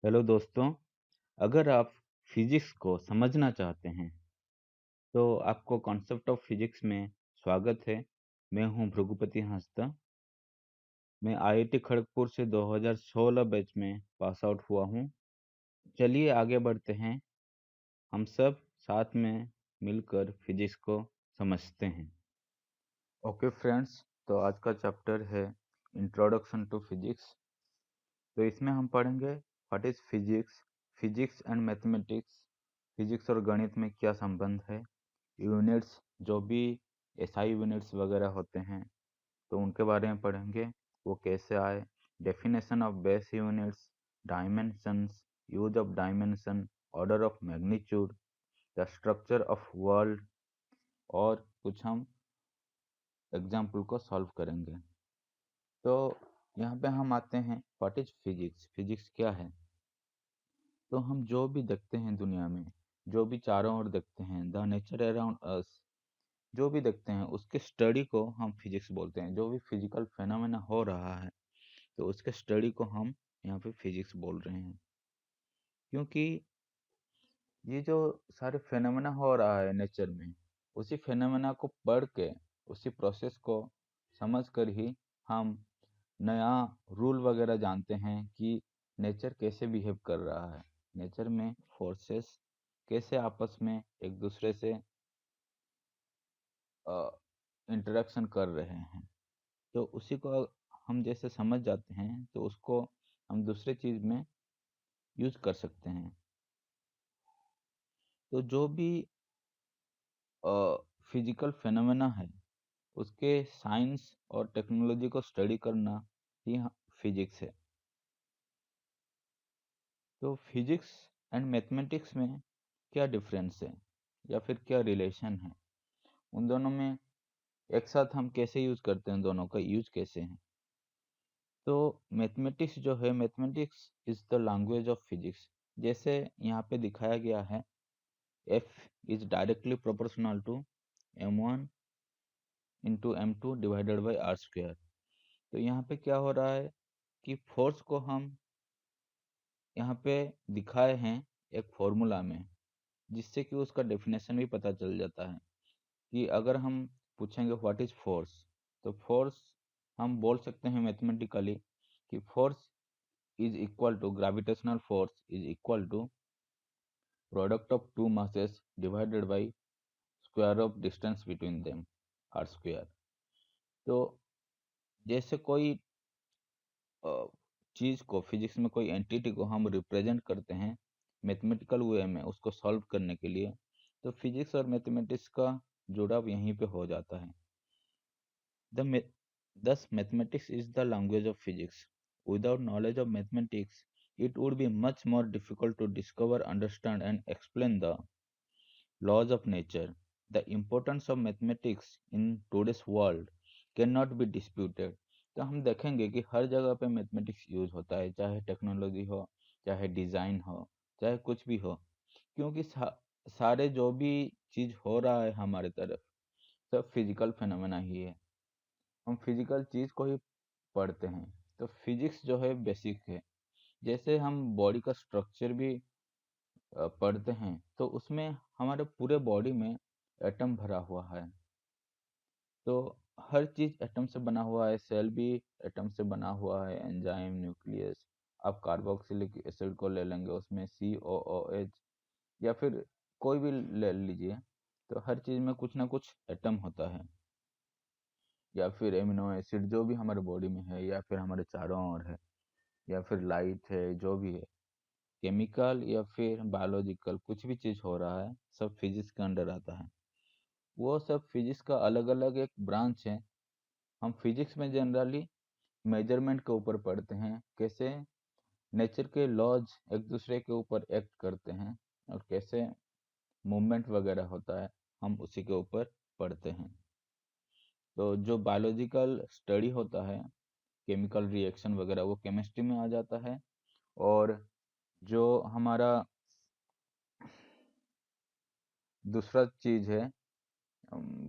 Hello दोस्तों, अगर आप फिजिक्स को समझना चाहते हैं, तो आपको कॉन्सेप्ट ऑफ फिजिक्स में स्वागत है। मैं हूं भृगुपति हांसदा। मैं आईआईटी खड़गपुर से 2016 बैच में पास आउट हुआ हूं। चलिए आगे बढ़ते हैं, हम सब साथ में मिलकर फिजिक्स को समझते हैं। ओके फ्रेंड्स, तो आज का चैप्टर है इंट्रोडक्शन टू फिजिक्स। तो इसमें हम पढ़ेंगे what is physics, physics and mathematics, physics और गणित में क्या संबंध है, यूनिट्स जो भी एसआई यूनिट्स वगैरह होते हैं तो उनके बारे में पढ़ेंगे, वो कैसे आए, definition of base units, dimensions, use of dimension, order of magnitude, the structure of world, और कुछ हम एग्जाम्पल को सॉल्व करेंगे। तो यहाँ पे हम आते हैं व्हाट इज फिजिक्स, फिजिक्स क्या है। तो हम जो भी देखते हैं दुनिया में, जो भी चारों ओर देखते हैं, द नेचर अराउंड अस, जो भी देखते हैं उसके स्टडी को हम फिजिक्स बोलते हैं। जो भी फिजिकल फेनोमेना हो रहा है तो उसके स्टडी को हम यहाँ पे फिजिक्स बोल रहे हैं, क्योंकि ये जो सारे फेनोमेना हो रहा है नेचर में, उसी फेनोमेना को पढ़ के, उसी प्रोसेस को समझ कर ही हम नया रूल वगैरह जानते हैं कि नेचर कैसे बिहेव कर रहा है, नेचर में फोर्सेस कैसे आपस में एक दूसरे से इंटरेक्शन कर रहे हैं। तो उसी को हम जैसे समझ जाते हैं तो उसको हम दूसरे चीज में यूज कर सकते हैं। तो जो भी फिजिकल फेनोमेना है उसके साइंस और टेक्नोलॉजी को स्टडी करना ही फिजिक्स है। तो फिजिक्स एंड मैथमेटिक्स में क्या डिफरेंस है या फिर क्या रिलेशन है, उन दोनों में एक साथ हम कैसे यूज करते हैं, दोनों का यूज कैसे है। तो मैथमेटिक्स जो है, mathematics is the language of physics. जैसे यहाँ पे दिखाया गया है, F is directly proportional to m1 into m2 divided by r square. तो यहाँ पे क्या हो रहा है कि फोर्स को हम यहाँ पे दिखाए हैं एक फॉर्मूला में, जिससे कि उसका डेफिनेशन भी पता चल जाता है कि अगर हम पूछेंगे व्हाट इज फोर्स, तो फोर्स हम बोल सकते हैं मैथमेटिकली कि force is equal to gravitational force is equal to product of two masses divided by square of distance between them r square। तो जैसे कोई चीज को, फिजिक्स में कोई एंटिटी को हम रिप्रेजेंट करते हैं मैथमेटिकल वे में उसको सॉल्व करने के लिए, तो फिजिक्स और मैथमेटिक्स का जुड़ाव यहीं पे हो जाता है। The thus mathematics is the language of physics. Without knowledge of mathematics, it would be much more difficult to discover, understand, and explain the laws of nature. The importance of mathematics in today's world cannot be disputed। तो हम देखेंगे कि हर जगह पे mathematics use होता है, चाहे technology हो, चाहे डिजाइन हो, चाहे कुछ भी हो, क्योंकि सारे जो भी चीज हो रहा है हमारे तरफ, सब फिजिकल फेनोमेना ही है। हम फिजिकल चीज को ही पढ़ते हैं। तो फिजिक्स जो है बेसिक है। जैसे हम बॉडी का स्ट्रक्चर भी पढ़ते हैं तो उसमें हमारे पूरे बॉडी में एटम भरा हुआ है। तो हर चीज एटम से बना हुआ है, सेल भी एटम से बना हुआ है, एंजाइम, न्यूक्लियस। आप कार्बोक्सिलिक एसिड को ले लेंगे, उसमें COOH या फिर कोई भी ले लीजिए, तो हर चीज में कुछ ना कुछ एटम होता है, या फिर एमिनो एसिड जो भी हमारे बॉडी में है, या फिर हमारे चारों ओर है, या फिर लाइट है, जो भी है, केमिकल या फिर बायोलॉजिकल कुछ भी चीज हो रहा है, सब फिजिक्स के अंडर आता है। वो सब फिजिक्स का अलग अलग एक ब्रांच है। हम फिजिक्स में जनरली मेजरमेंट के ऊपर पढ़ते हैं, कैसे नेचर के लॉज एक दूसरे के ऊपर एक्ट करते हैं और कैसे मूवमेंट वगैरह होता है, हम उसी के ऊपर पढ़ते हैं। तो जो बायोलॉजिकल स्टडी होता है, केमिकल रिएक्शन वगैरह, वो केमिस्ट्री में आ जाता है। और जो हमारा दूसरा चीज है,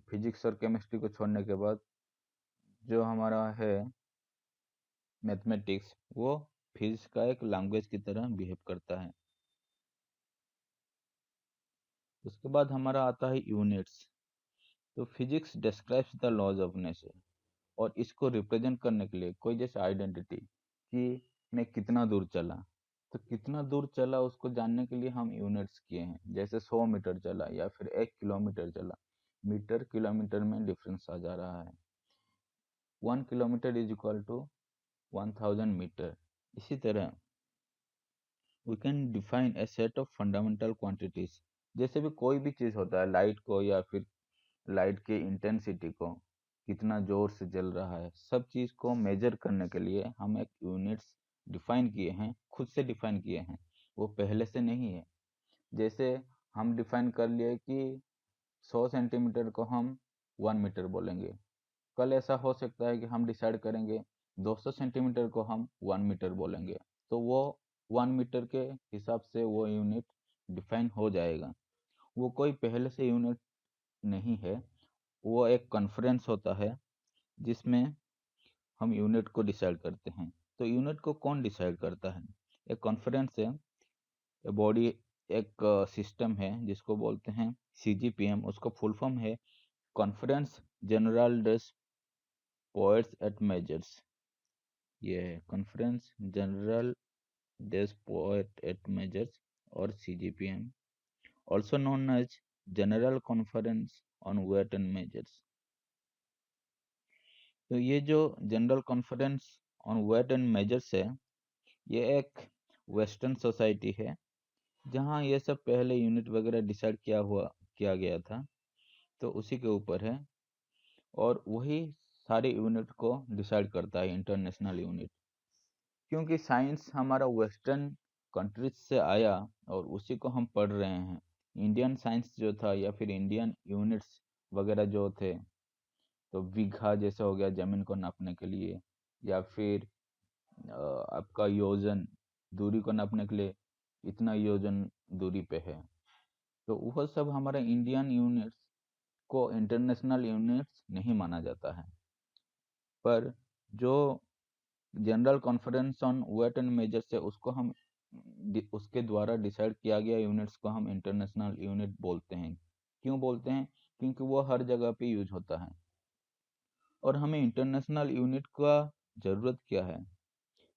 फिजिक्स और केमिस्ट्री को छोड़ने के बाद जो हमारा है मैथमेटिक्स, वो फिजिक्स का एक लैंग्वेज की तरह बिहेव करता है। उसके बाद हमारा आता है यूनिट्स। तो physics describes the laws of nature, और इसको रिप्रेजेंट करने के लिए कोई जैसे आइडेंटिटी कि मैं कितना दूर चला, तो कितना दूर चला उसको जानने के लिए हम यूनिट्स किए हैं। जैसे 100 मीटर चला या फिर 1 किलोमीटर चला, मीटर किलोमीटर में डिफरेंस आ जा रहा है। 1 kilometre is equal to 1000 metre. इसी तरह we can define a set of fundamental quantities. जैसे भी कोई भी चीज़ होता है, लाइट को या फिर लाइट की इंटेंसिटी को, कितना जोर से जल रहा है, सब चीज़ को मेजर करने के लिए हम एक यूनिट्स डिफाइन किए हैं, खुद से डिफाइन किए हैं, वो पहले से नहीं है। जैसे हम डिफाइन कर लिए कि 100 सेंटीमीटर को हम 1 मीटर बोलेंगे। कल ऐसा हो सकता है कि हम डिसाइड करेंगे 200 सेंटीमीटर को हम 1 मीटर बोलेंगे, तो वो 1 मीटर के हिसाब से वो यूनिट डिफाइन हो जाएगा। वो कोई पहले से यूनिट नहीं है, वो एक कॉन्फ्रेंस होता है जिसमें हम यूनिट को डिसाइड करते हैं। तो यूनिट को कौन डिसाइड करता है? एक कॉन्फ्रेंस है, बॉडी, एक सिस्टम है जिसको बोलते हैं CGPM। उसका फुल फॉर्म है conference general des poets et measures. ये है conference general des poets et measures, और CGPM, also known as general conference on weight and measures. तो ये जो general conference on weight and measures है, ये एक वेस्टर्न सोसाइटी है जहाँ ये सब पहले यूनिट वगैरह डिसाइड किया गया था, तो उसी के ऊपर है। और वही सारे यूनिट को डिसाइड करता है, इंटरनेशनल यूनिट। क्योंकि साइंस हमारा वेस्टर्न कंट्रीज से आया और उसी को हम पढ़ रहे हैं। इंडियन साइंस जो था या फिर इंडियन यूनिट्स वगैरह जो थे, तो बीघा जैसे हो गया जमीन को नापने के लिए, या फिर आपका योजन, दूरी को नापने के लिए इतना योजन दूरी पे है, तो वह सब हमारे इंडियन यूनिट्स को इंटरनेशनल यूनिट्स नहीं माना जाता है। पर जो general conference on weight and measures है, उसको हम उसके द्वारा डिसाइड किया गया यूनिट्स को हम इंटरनेशनल यूनिट बोलते हैं। क्यों बोलते हैं? क्योंकि वो हर जगह पे यूज होता है। और हमें इंटरनेशनल यूनिट का ज़रूरत क्या है?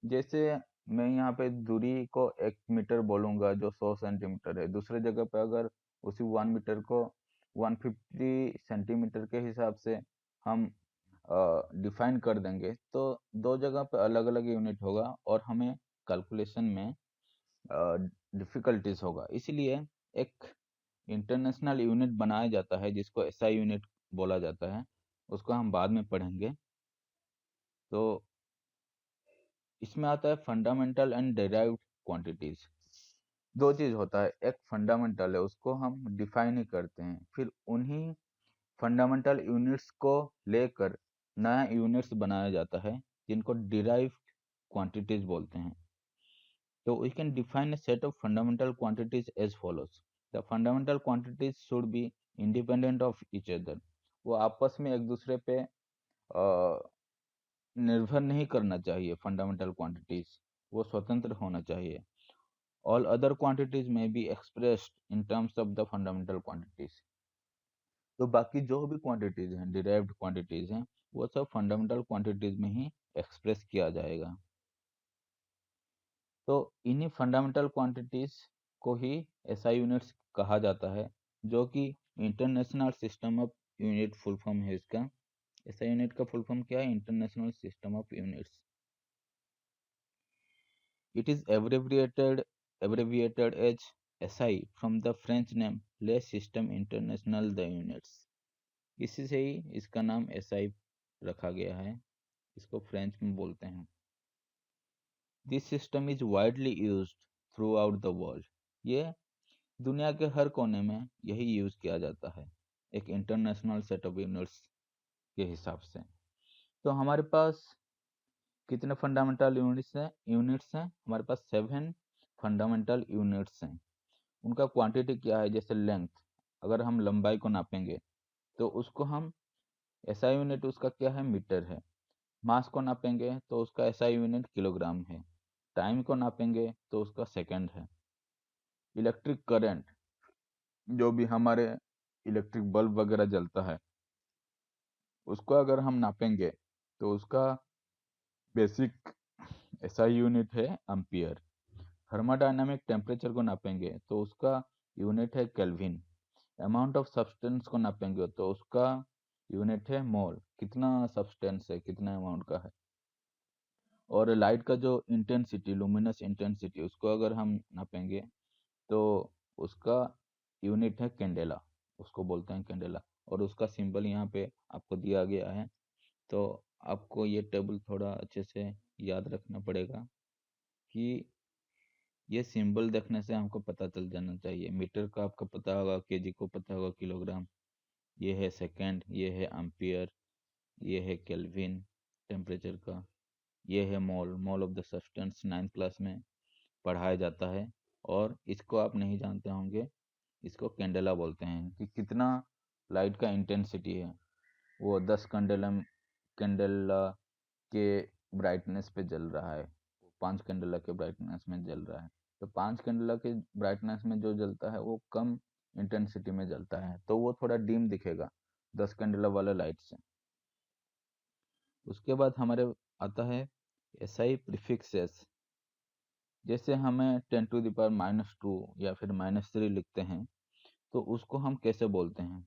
जैसे मैं यहाँ पे दूरी को 1 मीटर बोलूँगा जो 100 सेंटीमीटर है, दूसरे जगह पे अगर उसी 1 मीटर को 150 सेंटीमीटर के हिसाब से हम डिफाइन कर देंगे, तो दो जगह पे अलग अलग यूनिट होगा और हमें कैलकुलेशन में डिफ़िकल्टीज होगा। इसलिए एक इंटरनेशनल यूनिट बनाया जाता है जिसको SI यूनिट बोला जाता है, उसको हम बाद में पढ़ेंगे। तो इसमें आता है फंडामेंटल एंड डेराइव्ड क्वांटिटीज। दो चीज होता है, एक फंडामेंटल है उसको हम डिफाइन ही करते हैं, फिर उन्हीं फंडामेंटल यूनिट्स को लेकर नया यूनिट्स बनाया जाता है जिनको डिराइव्ड क्वांटिटीज बोलते हैं। तो we can define a set of fundamental quantities as follows. The fundamental quantities should be independent of each other. वो आपस में एक दूसरे पे निर्भर नहीं करना चाहिए। फंडामेंटल क्वांटिटीज वो स्वतंत्र होना चाहिए। ऑल अदर क्वांटिटीज में be expressed in terms of the fundamental quantities. तो बाकी जो भी क्वांटिटीज हैं, डिराइव्ड क्वांटिटीज हैं, वो सब फंडामेंटल क्वांटिटीज में ही एक्सप्रेस किया जाएगा। तो इन्हीं फंडामेंटल क्वांटिटीज को ही SI यूनिट्स कहा जाता है, जो कि international system of unit full फॉर्म है इसका। SI यूनिट का फुल फॉर्म क्या है? International system of units. It is abbreviated as SI from the French name Les Systèmes Internationaux de Units। इसी से ही इसका नाम SI रखा गया है, इसको फ्रेंच में बोलते हैं। This system is widely used throughout the world। ये दुनिया के हर कोने में यही यूज किया जाता है, एक इंटरनेशनल सेट ऑफ यूनिट्स के हिसाब से। तो हमारे पास कितने फंडामेंटल यूनिट्स हैं? हमारे पास 7 फंडामेंटल यूनिट्स हैं। उनका क्वांटिटी क्या है? जैसे लेंथ, अगर हम लंबाई को नापेंगे तो उसको हम SI यूनिट उसका क्या है? मीटर है। मास को नापेंगे तो उसका SI यूनिट किलोग्राम है। टाइम को नापेंगे तो उसका सेकंड है। इलेक्ट्रिक करंट, जो भी हमारे इलेक्ट्रिक बल्ब वगैरह जलता है, उसको अगर हम नापेंगे तो उसका बेसिक एसआई यूनिट है एम्पियर। थर्मोडायनामिक टेम्परेचर को नापेंगे तो उसका यूनिट है केल्विन। अमाउंट ऑफ सब्सटेंस को नापेंगे तो उसका यूनिट है मोल, कितना सब्सटेंस है, कितना अमाउंट का है। और लाइट का जो इंटेंसिटी, लुमिनस इंटेंसिटी, उसको अगर हम नापेंगे तो उसका यूनिट है कैंडेला, उसको बोलते हैं कैंडेला। और उसका सिंबल यहाँ पे आपको दिया गया है, तो आपको ये टेबल थोड़ा अच्छे से याद रखना पड़ेगा कि ये सिंबल देखने से हमको पता चल जाना चाहिए। मीटर का आपको पता होगा, केजी को पता होगा किलोग्राम, ये है सेकेंड, ये है एम्पियर, ये है केल्विन टेम्परेचर का, ये है mole, mole of the substance 9th class में पढ़ाया जाता है। और इसको आप नहीं जानते होंगे, इसको कैंडेला बोलते हैं कि कितना लाइट का इंटेंसिटी है, वो 10 कैंडेला के ब्राइटनेस पे जल रहा है, 5 कैंडेला के ब्राइटनेस में जल रहा है। तो 5 कैंडेला के ब्राइटनेस में जो जलता है वो कम इंटेंसिटी में जलता है, तो वो थोड़ा डिम दिखेगा 10 कैंडेला वाले लाइट से। उसके बाद हमारे आता है एसआई प्रीफिक्सेस। जैसे हमें 10⁻⁻² या फिर -3 लिखते हैं, तो उसको हम कैसे बोलते हैं?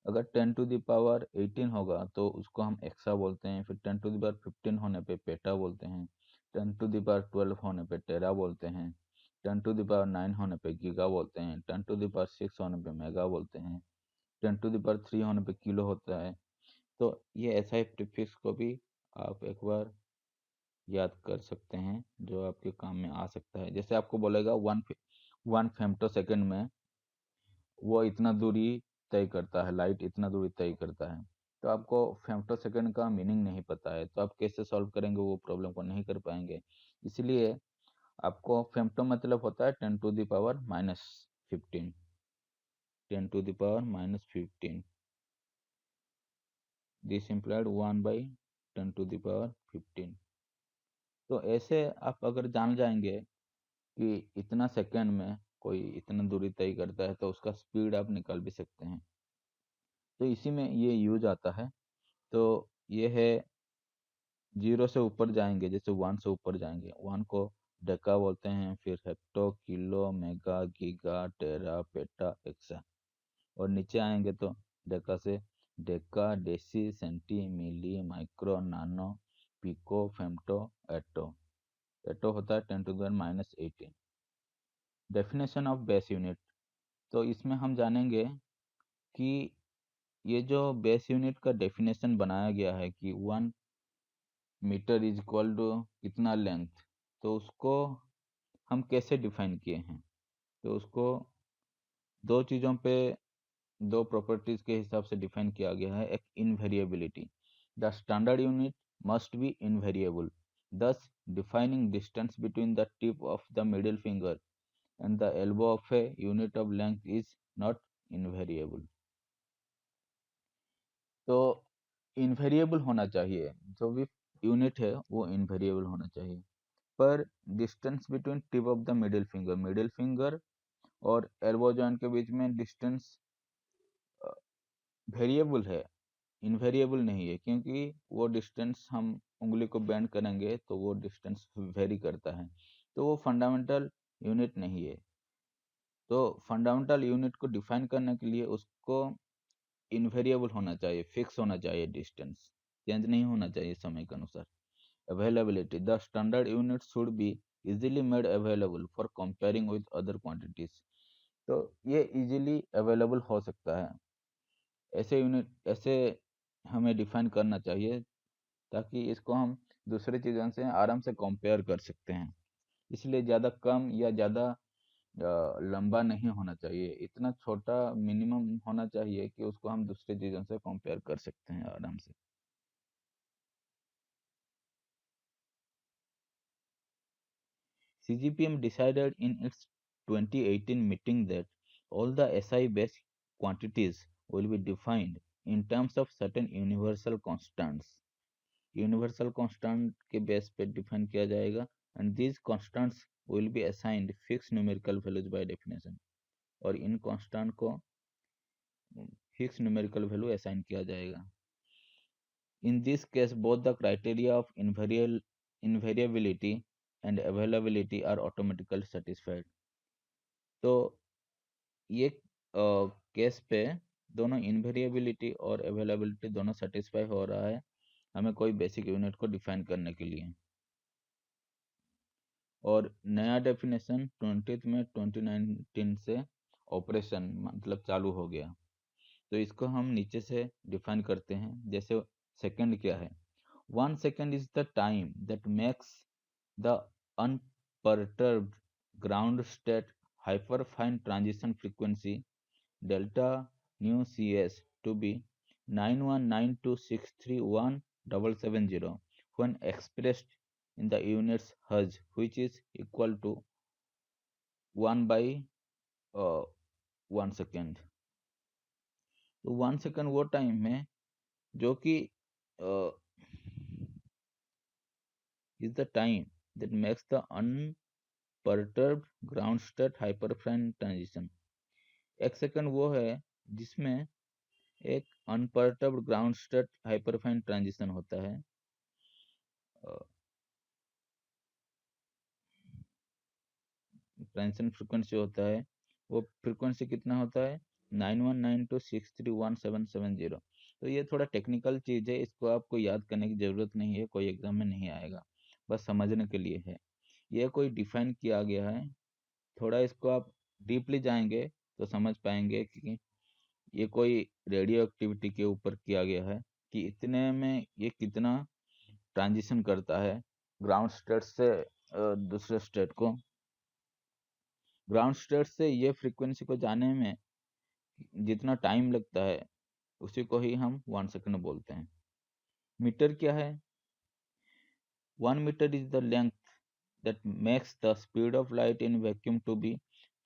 अगर 10⁻18 होगा तो उसको हम एक्सा बोलते हैं, फिर 10⁻15 होने पे पेटा बोलते हैं, 10⁻12 होने पे टेरा बोलते हैं, 10⁻9 होने पे गीगा बोलते हैं, 10⁻6 होने पे मेगा बोलते हैं, 10⁻3 होने पे किलो होता है। तो ये ऐसा ही प्रीफिक्स को भी आप एक बार याद कर सकते हैं, जो आपके काम में आ सकता है। जैसे आपको बोलेगा 1 फेम्टोसेकंड में वो इतना दूरी तय करता है, लाइट इतना दूरी तय करता है, तो आपको फेम्टोसेकंड का मीनिंग नहीं पता है, तो आप कैसे सॉल्व करेंगे, वो प्रॉब्लम को नहीं कर पाएंगे। इसलिए आपको फेम्टो मतलब होता है 10⁻⁻15, 10⁻⁻15। This implied 1/10⁻15। तो ऐसे आप अगर जान जाएंगे कि इतना सेकंड में कोई इतना दूरी तय करता है, तो उसका स्पीड आप निकाल भी सकते हैं। तो इसी में ये यूज आता है। तो ये है, 0 से ऊपर जाएंगे, जैसे 1 से ऊपर जाएंगे, 1 को डेका बोलते हैं, फिर हेक्टो, किलो, मेगा, गीगा, टेरा, पेटा, एक्सा। और नीचे आएंगे तो डेका से डेका, डेसी, सेंटी, मिली, माइक्रो, नानो, पिको, फेम्टो, एटो। एटो होता है 10⁻⁻18। डेफिनेशन ऑफ बेस यूनिट, तो इसमें हम जानेंगे कि ये जो बेस यूनिट का डेफिनेशन बनाया गया है कि 1 मीटर इज इक्वल टू कितना लेंथ, तो उसको हम कैसे डिफाइन किए हैं। तो उसको दो चीज़ों पे, दो प्रॉपर्टीज के हिसाब से डिफाइन किया गया है। एक invariability, the standard unit must be invariable, thus defining distance between the tip of the middle finger and the elbow of a unit of length is not invariable। तो इनवेरिएबल होना चाहिए, जो भी यूनिट है वो इनवेरिएबल होना चाहिए। पर distance between tip of the middle finger और एल्बो जॉइंट के बीच में डिस्टेंस वेरिएबल है, इनवेरिएबल नहीं है, क्योंकि वो डिस्टेंस हम उंगली को बेंड करेंगे तो वो डिस्टेंस वेरी करता है, तो वो फंडामेंटल यूनिट नहीं है। तो फंडामेंटल यूनिट को डिफाइन करने के लिए उसको इनवेरिएबल होना चाहिए, फिक्स होना चाहिए, डिस्टेंस चेंज नहीं होना चाहिए समय के अनुसार। Availability, the standard unit should be easily made available for comparing with other quantities. तो ये इजीली अवेलेबल हो सकता है, ऐसे यूनिट ऐसे हमें डिफाइन करना चाहिए ताकि इसको हम दूसरी चीज़ों से आराम से कंपेयर कर सकते हैं। इसलिए ज़्यादा कम या ज़्यादा लंबा नहीं होना चाहिए, इतना छोटा मिनिमम होना चाहिए कि उसको हम दूसरी चीज़ों से कंपेयर कर सकते हैं आराम से। CGPM decided in its 2018 meeting that all the SI based quantities will be defined in terms of certain universal constants। Universal constant के बेस पे डिफाइन किया जाएगा, and these constants will be assigned fixed numerical values by definition, और इन constant को fix numerical value assign किया जाएगा. In this case, both the criteria of invariability and availability are automatically satisfied. तो ये case पे दोनों इन्वेरिएबिलिटी और अवेलेबिलिटी दोनों सेटिस्फाई हो रहा है हमें कोई बेसिक यूनिट को डिफाइन करने के लिए. और नया डेफिनेशन 20th में 2019 से ऑपरेशन मतलब चालू हो गया. तो इसको हम नीचे से डिफाइन करते हैं. जैसे सेकंड क्या है? 1 second is the time that makes the unperturbed ground state hyperfine transition frequency delta nu cs to be 919263170 when expressed in the units Hz, which is equal to 1 by 1 second. तो 1 second वो time है जो कि is the time that makes the unperturbed ground state hyperfine transition. 1 second वो है जिसमें एक unperturbed ground state hyperfine transition होता है. ट्रांजिशन फ्रीक्वेंसी होता है, वो फ्रीक्वेंसी कितना होता है? 9192631770. तो ये थोड़ा टेक्निकल चीज़ है, इसको आपको याद करने की ज़रूरत नहीं है, कोई एग्जाम में नहीं आएगा, बस समझने के लिए है. ये कोई डिफाइन किया गया है, थोड़ा इसको आप डीपली जाएंगे तो समझ पाएंगे कि ये कोई रेडियो एक्टिविटी के ऊपर किया गया है कि इतने में ये कितना ट्रांजिशन करता है ग्राउंड स्टेट से दूसरे स्टेट को. ग्राउंड स्टेट से ये फ्रीक्वेंसी को जाने में जितना टाइम लगता है उसी को ही हम 1 सेकंड बोलते हैं. मीटर क्या है? 1 metre is the length that makes the speed of light in vacuum to be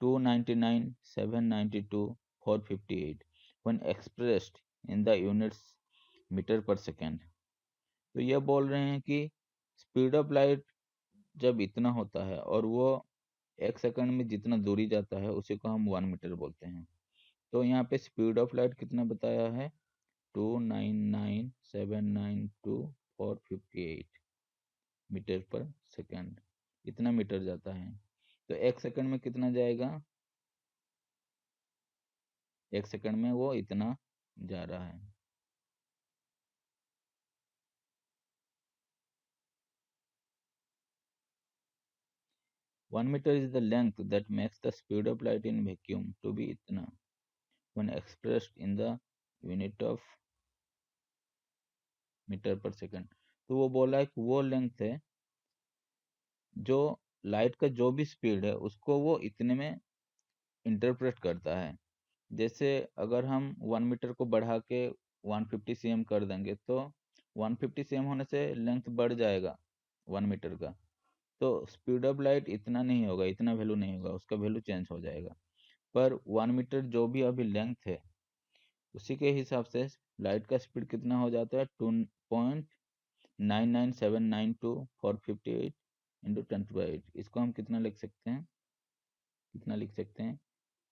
299,792,458 when expressed in the units metre per second. तो ये बोल रहे हैं कि स्पीड ऑफ लाइट जब इतना होता है और वो 1 सेकंड में जितना दूरी जाता है उसी को हम 1 मीटर बोलते हैं. तो यहाँ पे स्पीड ऑफ लाइट कितना बताया है? 299,792,458 मीटर पर सेकेंड. इतना मीटर जाता है. तो 1 सेकंड में कितना जाएगा? 1 सेकंड में वो इतना जा रहा है. One meter is the length that makes the speed of light in vacuum to be इतना when expressed in the unit of metre per second. तो वो बोला है कि वो लेंथ है जो लाइट का जो भी स्पीड है उसको वो इतने में इंटरप्रेट करता है. जैसे अगर हम 1 मीटर को बढ़ा के 150 cm कर देंगे तो 150 cm होने से लेंथ बढ़ जाएगा 1 मीटर का. तो स्पीड ऑफ लाइट इतना नहीं होगा, इतना वैल्यू नहीं होगा, उसका वैल्यू चेंज हो जाएगा. पर 1 मीटर जो भी अभी लेंथ है उसी के हिसाब से लाइट का स्पीड कितना हो जाता है? 2.999792,458 इंटू 10⁸. इसको हम कितना लिख सकते हैं?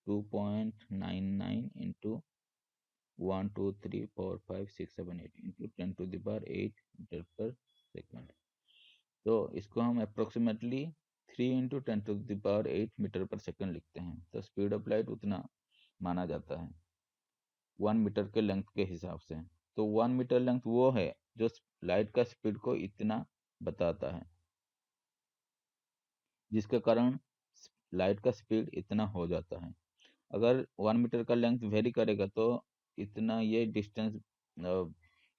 2.99 into 1 2 3 4 5 6 7 8 into 10⁸ meter per second. तो इसको हम approximately 3 into 10⁸ meter per second लिखते हैं. तो स्पीड ऑफ लाइट उतना माना जाता है 1 मीटर के लेंथ के हिसाब से. तो 1 मीटर लेंथ वो है जो लाइट का स्पीड को इतना बताता है, जिसके कारण लाइट का स्पीड इतना हो जाता है. अगर 1 मीटर का लेंथ वेरी करेगा तो इतना ये डिस्टेंस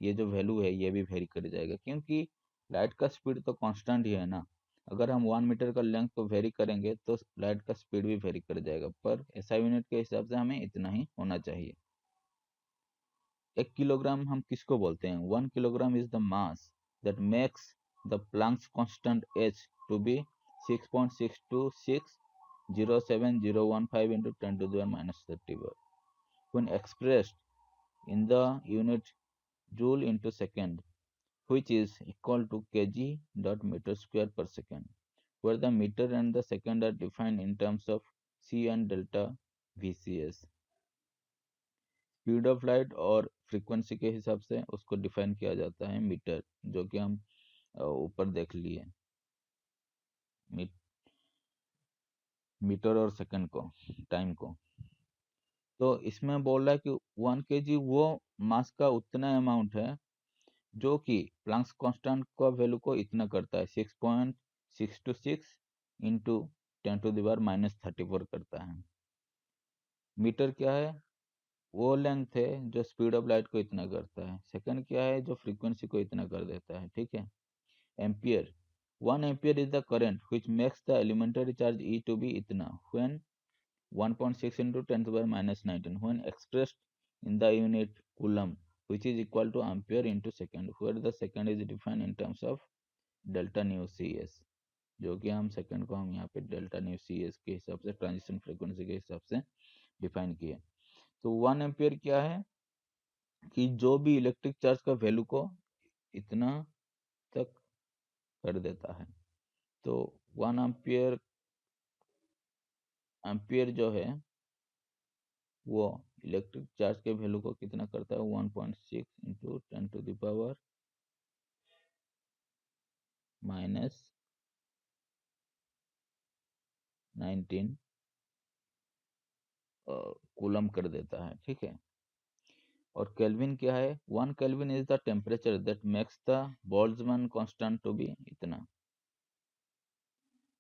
ये जो वैल्यू है ये भी वेरी कर जाएगा, क्योंकि लाइट का स्पीड तो कांस्टेंट ही है ना. अगर हम 1 मीटर का लेंथ को वेरी करेंगे तो लाइट का स्पीड भी वेरी कर जाएगा, पर एसआई यूनिट के हिसाब से हमें इतना ही होना चाहिए. 1 किलोग्राम हम किसको बोलते हैं? 1 kilogram is the mass that makes the Planck's constant H to be 6.6260715 into 10 to the minus 31 when expressed in the unit joule into second, which is equal to kg dot meter square per second. where the meter and the second are defined in terms of C and delta VCS. Speed of light और frequency के हिसाब से उसको define किया जाता है metre, जो कि हम ऊपर देख लिए, मीटर और सेकंड को, टाइम को। तो इसमें बोल रहा है कि 1 kg वो मास का उतना अमाउंट है जो कि प्लैंक्स कांस्टेंट का वैल्यू को इतना करता है, 6.626 इंटू 10⁻⁻34 करता है। मीटर क्या है? वो लेंथ है जो स्पीड ऑफ लाइट को इतना करता है। सेकंड क्या है? जो फ्रीक्वेंसी को इतना कर देता है, ठीक है। Ampere, 1 ampere is the current which makes the elementary charge E to be इतना when 1.6 into 10⁻⁻19 when expressed in the unit coulomb, which is equal to ampere into second, where the second is defined in terms of delta nu cs, जो कि हम second को हम यहाँ पे delta nu C S के हिसाब से, ट्रांजिशन फ्रीक्वेंसी के हिसाब से डिफाइन किए। तो 1 एम्पियर क्या है कि जो भी इलेक्ट्रिक चार्ज का वैल्यू को इतना तक कर देता है। तो 1 एम्पियर जो है वो इलेक्ट्रिक चार्ज के वैल्यू को कितना करता है? 1.6 इंटू 10⁻⁻19 कूलम कर देता है, ठीक है। और केल्विन क्या है? 1 kelvin is the temperature that makes the Boltzmann constant to be इतना।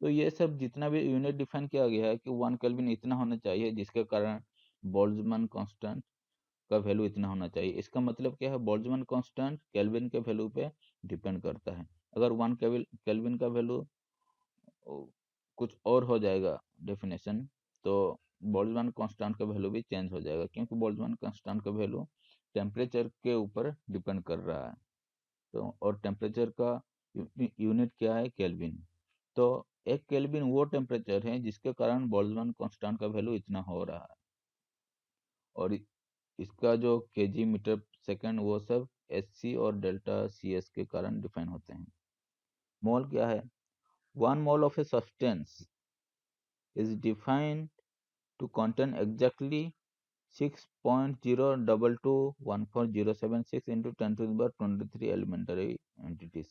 तो ये सब जितना भी यूनिट डिफाइन किया गया है कि 1 केल्विन इतना होना चाहिए, जिसके कारण बोल्ट्जमैन कांस्टेंट का वैल्यू इतना होना चाहिए। इसका मतलब क्या है? बोल्ट्जमैन कांस्टेंट केल्विन के वैल्यू पे डिपेंड करता है। अगर 1 केल्विन का वैल्यू कुछ और हो जाएगा डेफिनेशन, तो बोल्ट्जमैन कांस्टेंट का वैल्यू भी चेंज हो जाएगा, क्योंकि बोल्ट्जमैन कांस्टेंट का वैल्यू टेम्परेचर के ऊपर डिपेंड कर रहा है। तो और टेम्परेचर का यूनिट क्या है? केल्विन। तो 1 केल्विन वो टेम्परेचर है जिसके कारण बोल्ट्जमैन कांस्टेंट का वैल्यू इतना हो रहा है। और इसका जो केजी मीटर सेकंड वो सब एससी और डेल्टा सीएस के कारण डिफाइन होते हैं। मोल क्या है? 1 mole of a substance is defined to contain exactly 6.0221476 into 10 to the power 23 elementary entities।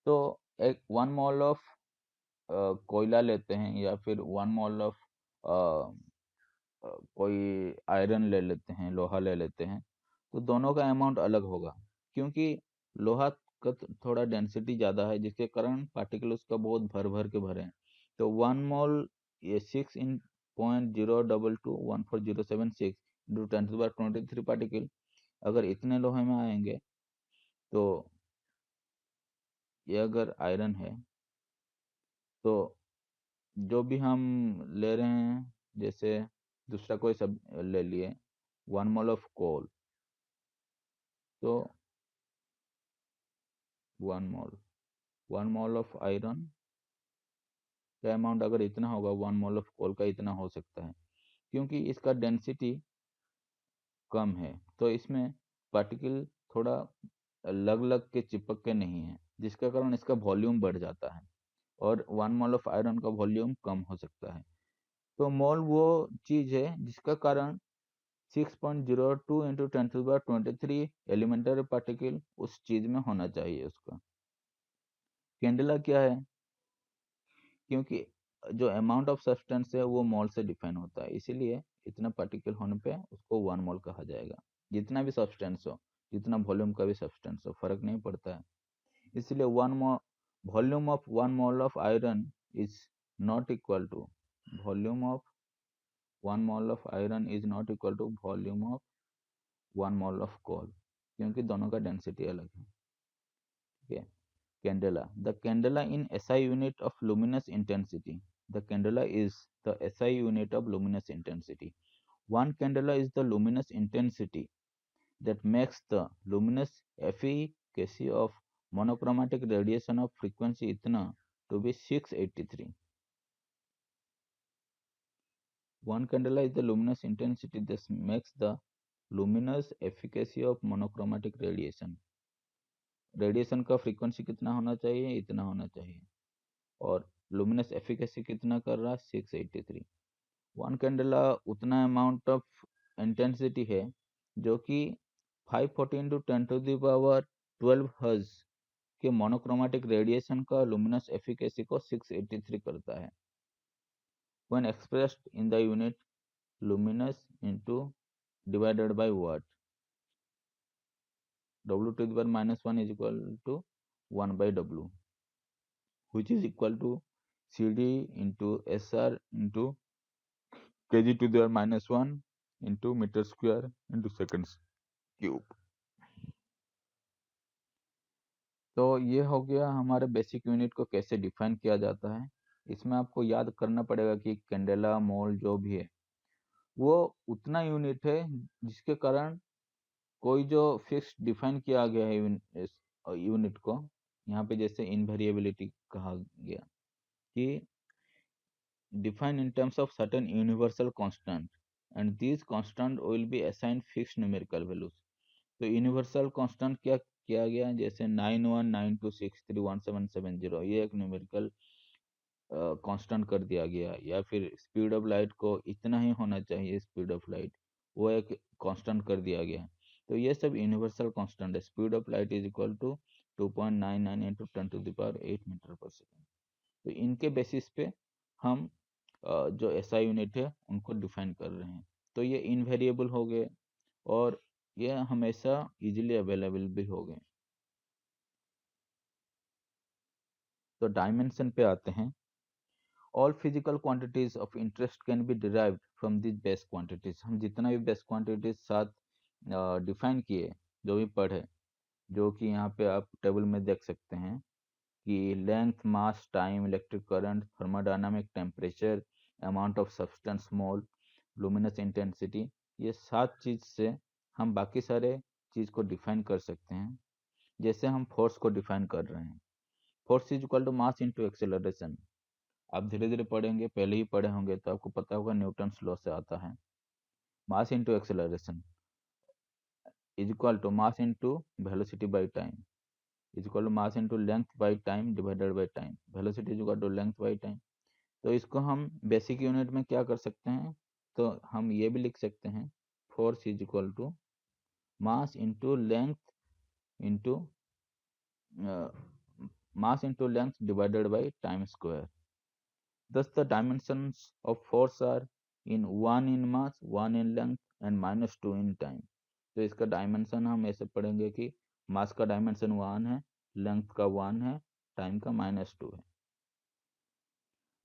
तो एक 1 mole ऑफ कोयला लेते हैं, या फिर 1 mole ऑफ कोई आयरन ले लेते हैं, लोहा ले लेते हैं, तो दोनों का अमाउंट अलग होगा, क्योंकि लोहा का थोड़ा डेंसिटी ज़्यादा है, जिसके कारण पार्टिकल उसका बहुत भर भर के भरे हैं। तो 1 मोल ये 6.0221476 इंटू 10⁻23 पार्टिकल अगर इतने लोहे में आएंगे, तो ये अगर आयरन है, तो जो भी हम ले रहे हैं, जैसे दूसरा कोई सब ले लिए 1 मोल ऑफ कोल, तो 1 मोल ऑफ आयरन का अमाउंट अगर इतना होगा, 1 मोल ऑफ कोल का इतना हो सकता है, क्योंकि इसका डेंसिटी कम है, तो इसमें पार्टिकल थोड़ा लग लग के चिपक के नहीं है, जिसके कारण इसका वॉल्यूम बढ़ जाता है, और 1 मोल ऑफ आयरन का वॉल्यूम कम हो सकता है। तो मोल वो चीज है जिसका कारण 6.02 इंटू 10⁻23 एलिमेंटरी पार्टिकल उस चीज में होना चाहिए उसका। कैंडेला क्या है? क्योंकि जो अमाउंट ऑफ सब्सटेंस है वो मोल से डिफाइन होता है, इसीलिए इतना पार्टिकल होने पे उसको 1 मोल कहा जाएगा। जितना भी सब्सटेंस हो, जितना वॉल्यूम का भी सब्सटेंस हो, फर्क नहीं पड़ता है। इसलिए volume of 1 mole of iron is not equal to volume of 1 mole of iron is not equal to volume of 1 mole of coal, क्योंकि दोनों का डेंसिटी अलग है, ठीक है। Candela. The candela in SI unit of luminous intensity. The candela is the SI unit of luminous intensity. 1 candela is the luminous intensity that makes the luminous efficacy of monochromatic radiation of frequency itna to be 683. 1 candela is the luminous intensity that makes the luminous efficacy of monochromatic radiation. Radiation का frequency कितना होना चाहिए? इतना होना चाहिए। और luminous efficacy कितना कर रहा है 683। वन कैंडेला उतना अमाउंट ऑफ इंटेंसिटी है जो कि 514 × 10⁻12 हर्ट्ज के मोनोक्रोमेटिक रेडिएशन का लुमिनस एफिकेसी को 683 करता है। When expressed in the unit luminous into divided by watt, W⁻⁻1 is equal to 1/W, which is equal to CD into SR into kg⁻⁻1 into meter square into seconds cube। तो ये हो गया हमारे basic unit को कैसे define किया जाता है। इसमें आपको याद करना पड़ेगा कि कैंडेला मोल जो भी है वो उतना यूनिट है जिसके कारण कोई जो फिक्स डिफाइन किया गया है यूनिट को, यहाँ पे जैसे इनवेरिएबिलिटी कहा गया कि define in terms of certain universal constant and this constant will be assigned fixed numerical values. तो यूनिवर्सल कांस्टेंट क्या किया गया, जैसे 9192631770 ये एक न्यूमेरिकल कांस्टेंट कर दिया गया, या फिर स्पीड ऑफ लाइट को इतना ही होना चाहिए स्पीड ऑफ लाइट, वो एक कांस्टेंट कर दिया गया। तो ये सब यूनिवर्सल कांस्टेंट है। Speed of light is equal to 2.99 × 10⁸ meter per second. तो इनके बेसिस पे हम जो एसआई यूनिट है उनको डिफाइन कर रहे हैं। तो ये इनवेरिएबल हो गए और ये हमेशा इजीली अवेलेबल भी हो गए। तो डायमेंशन पे आते हैं। All physical quantities of interest can be derived from this base quantities. हम जितना भी बेस क्वांटिटीज साथ डिफाइन किए, जो भी पढ़े, जो कि यहाँ पे आप टेबल में देख सकते हैं कि length, mass, time, electric current, thermodynamic, temperature, amount of substance, mole, luminous intensity, ये 7 चीज से हम बाकी सारे चीज को डिफाइन कर सकते हैं। जैसे हम फोर्स को डिफाइन कर रहे हैं, force is equal to mass into acceleration. आप धीरे धीरे पढ़ेंगे, पहले ही पढ़े होंगे तो आपको पता होगा न्यूटन्स लॉ से आता है। Mass into acceleration is equal to mass into velocity by time is equal to mass into length by time divided by time. Velocity is equal to length by time. तो इसको हम basic unit में क्या कर सकते हैं, तो हम ये भी लिख सकते हैं force is equal to mass into length into mass into length divided by time square. Thus the dimensions of force are in 1 in mass, 1 in length and -2 in time. तो इसका डायमेंशन हम ऐसे पढ़ेंगे कि मास का डायमेंशन 1 है, length का 1 है, टाइम का -2 है।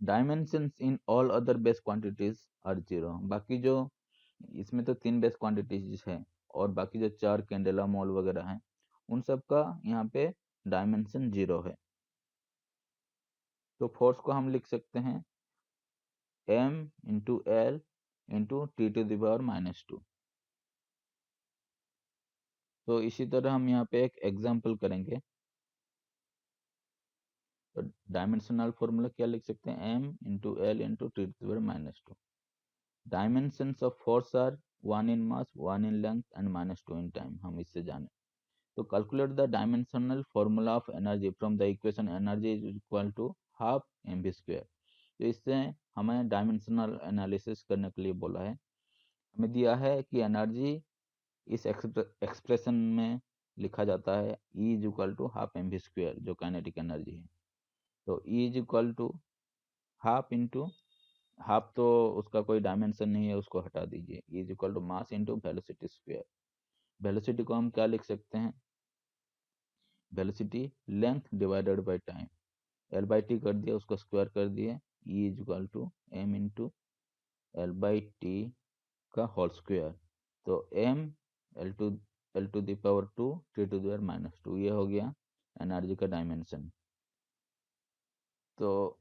Dimensions in all other base quantities are 0। बाकी जो इसमें तो 3 बेस क्वांटिटीज है और बाकी जो 4 कैंडेला, मोल वगैरह हैं उन सब का यहाँ पे डायमेंशन 0 है। तो फोर्स को हम लिख सकते हैं m into L into T⁻⁻²। तो इसी तरह हम यहाँ पे एक एग्जाम्पल करेंगे। तो डायमेंशनल फॉर्मूला क्या लिख सकते हैं, m into L into T⁻²। Dimensions of force are 1 in mass, 1 in length and -2 in time। हम इससे जाने। तो calculate the dimensional formula of energy from the equation energy is equal to half mv²। तो इससे हमें dimensional analysis करने के लिए बोला है। हमें दिया है कि एनर्जी इस एक्सप्रेशन में लिखा जाता है E is equal to half mv², जो काइनेटिक एनर्जी है। तो E is equal to half into half, तो उसका कोई डायमेंशन नहीं है, उसको हटा दीजिए। E is equal to mass into velocity square. Velocity को हम क्या लिख सकते हैं, velocity length divided by time. L/T कर दिया, उसको स्क्वायर कर दिए। E is equal to m into L/T का होल स्क्वायर। तो m L to the power 2 T⁻², ये हो गया एनर्जी का डायमेंशन। तो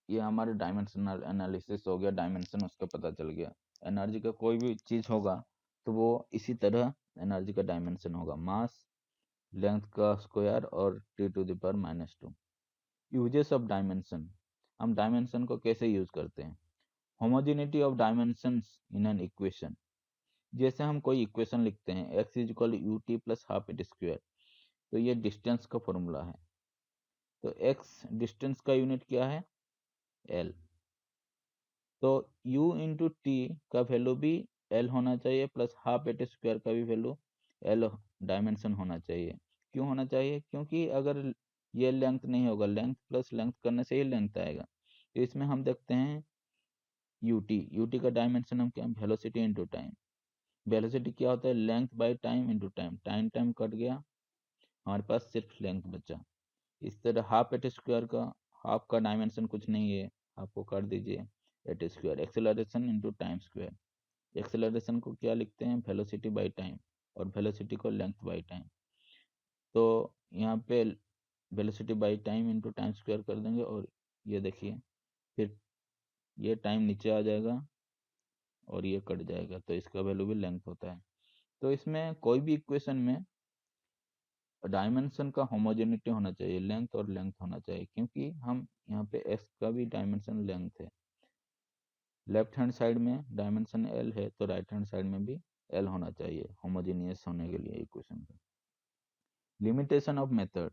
ये हमारे डायमेंशनल एनालिसिस हो गया, डायमेंशन उसका पता चल गया। एनर्जी का कोई भी चीज होगा तो वो इसी तरह एनर्जी का डायमेंशन होगा, मास, लेंथ का स्क्वायर और T⁻²। Uses of dimension. हम डायमेंशन को कैसे यूज करते हैं, homogeneity of dimensions in an equation. जैसे हम कोई इक्वेशन लिखते हैं x is equal ut plus half it square, तो ये डिस्टेंस का फॉर्मूला है। तो x डिस्टेंस का यूनिट क्या है, l। तो u इंटू टी का वैल्यू भी l होना चाहिए, प्लस हाफ एट स्क्वायर का भी वैल्यू l डायमेंशन होना चाहिए। क्यों होना चाहिए? क्योंकि अगर ये लेंथ नहीं होगा, लेंथ प्लस लेंथ करने से ही लेंथ आएगा। तो इसमें हम देखते हैं ut का डायमेंशन हम क्या, वेलोसिटी इंटू टाइम। वेलोसिटी क्या होता है, length by time into time. Time cut गया, हमारे पास सिर्फ लेंथ बचा। इस तरह हाफ एट स्क्वायर का, हाफ का डायमेंशन कुछ नहीं है, आपको कर दीजिए at square. Acceleration into time square. Acceleration को क्या लिखते हैं, वेलोसिटी बाई टाइम, और वेलोसिटी को लेंथ बाई टाइम। तो यहाँ पे velocity by time into time square कर देंगे, और ये देखिए फिर ये टाइम नीचे आ जाएगा और ये कट जाएगा, तो इसका वैल्यू भी लेंथ होता है। तो इसमें कोई भी इक्वेशन में डायमेंशन का होमोजेनिटी होना चाहिए, लेंथ और लेंथ होना चाहिए, क्योंकि हम यहाँ पे x का भी डायमेंशन लेंथ है। लेफ्ट हैंड साइड में डायमेंशन l है, तो राइट हैंड साइड में भी l होना चाहिए होमोजेनियस होने के लिए इक्वेशन का। लिमिटेशन ऑफ मेथड,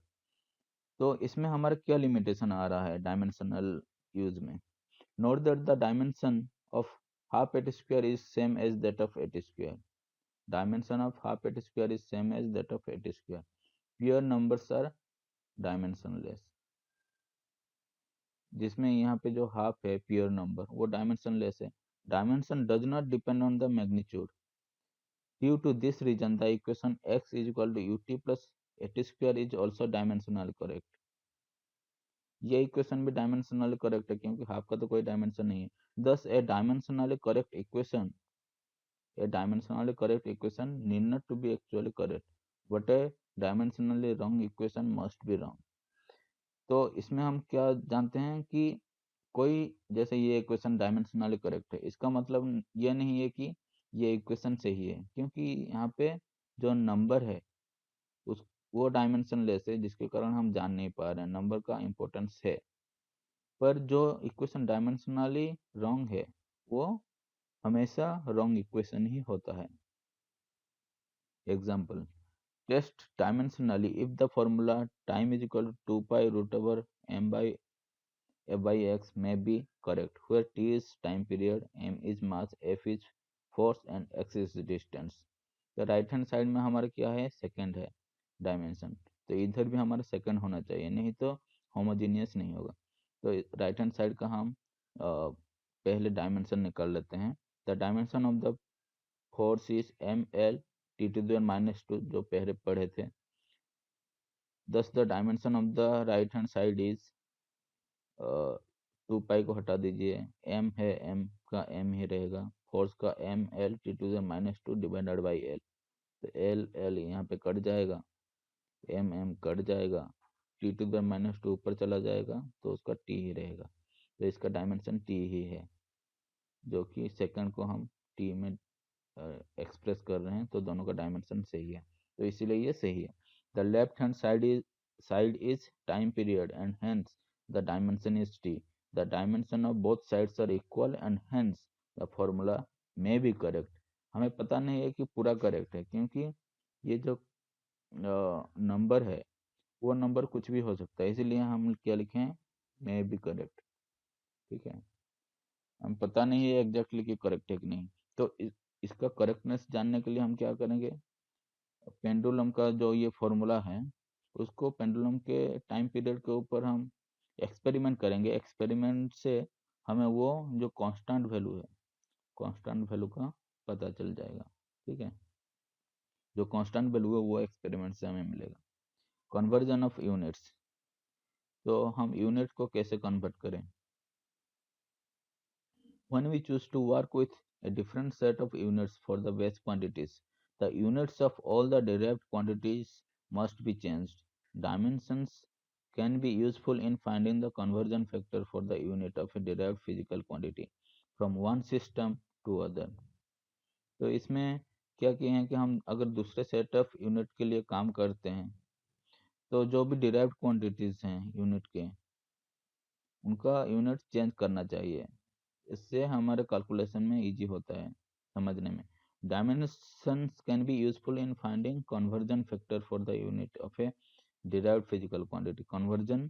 तो इसमें हमारा क्या लिमिटेशन आ रहा है डायमेंशनल यूज में। Note that the dimension of half at square is same as that of at square. Dimension of half at square is same as that of at square. Pure numbers are dimensionless. जिसमें यहाँ पे जो half है pure number, वो dimensionless है। Dimension does not depend on the magnitude. Due to this reason the equation x is equal to ut plus at square is also dimensional correct. ये equation भी dimensionally correct है, क्योंकि half का तो कोई dimension नहीं है। Thus a dimensionally correct equation, a dimensionally correct equation need not to be actually correct, but a dimensionally wrong equation must be wrong। तो इसमें हम क्या जानते हैं कि कोई, जैसे ये इक्वेशन डायमेंशनली करेक्ट है, इसका मतलब ये नहीं है कि ये इक्वेशन सही है, क्योंकि यहाँ पे जो नंबर है उस वो डायमेंशन लेस है, जिसके कारण हम जान नहीं पा रहे हैं नंबर का इम्पोर्टेंस है। पर जो इक्वेशन डायमेंशनली रॉन्ग है वो हमेशा रॉन्ग इक्वेशन ही होता है। Example, test dimensionally if the formula time is equal to 2 pi root over m by f by x may be correct, where t is time period, m is mass, f is force and x is distance। तो right hand side में हमारा क्या है, second है dimension, तो इधर भी हमारा सेकंड होना चाहिए, नहीं तो होमोजीनियस नहीं होगा। तो राइट हैंड साइड का हम पहले डायमेंशन निकाल लेते हैं। The dimension of the force is M L T to the minus two, जो पहले पढ़े थे। Thus the dimension of the right hand side is 2 पाई को हटा दीजिए, m है, m का m ही रहेगा, फोर्स का m l t to the minus two divided by l। तो l l यहाँ पे कट जाएगा, m m कट जाएगा, t to the minus two ऊपर चला जाएगा, तो उसका t ही रहेगा। तो इसका डायमेंशन t ही है, जो कि सेकंड को हम t में एक्सप्रेस कर रहे हैं, तो दोनों का डायमेंशन सही है, तो इसीलिए ये सही है। The left hand side is time period and hence the dimension is t। The dimension of both sides are equal and hence the formula may be correct. हमें पता नहीं है कि पूरा करेक्ट है, क्योंकि ये जो नंबर है वो नंबर कुछ भी हो सकता है, इसीलिए हम क्या लिखें, मे बी करेक्ट। ठीक है, हम पता नहीं है एग्जैक्टली कि करेक्ट है कि नहीं। तो इसका करेक्टनेस जानने के लिए हम क्या करेंगे, पेंडुलम का जो ये फॉर्मूला है उसको पेंडुलम के टाइम पीरियड के ऊपर हम एक्सपेरिमेंट करेंगे। एक्सपेरिमेंट से हमें वो जो कांस्टेंट वैल्यू है, कांस्टेंट वैल्यू का पता चल जाएगा। ठीक है, जो कांस्टेंट वैल्यू है वो एक्सपेरिमेंट से हमें मिलेगा। कन्वर्जन ऑफ यूनिट्स, तो हम यूनिट को कैसे कन्वर्ट करें। When we choose to work with a different set of units for the base quantities, the units of all the derived quantities must be changed. Dimensions can be useful in finding the conversion factor for the unit of a derived physical quantity from one system to other। तो इसमें क्या किए हैं कि हम अगर दूसरे set of unit के लिए काम करते हैं, तो जो भी डिराइव्ड क्वांटिटीज हैं यूनिट के, उनका यूनिट चेंज करना चाहिए। इससे हमारे कैलकुलेशन में इजी होता है समझने में। Dimensions can be useful in finding conversion factor for the unit of A derived physical quantity. Conversion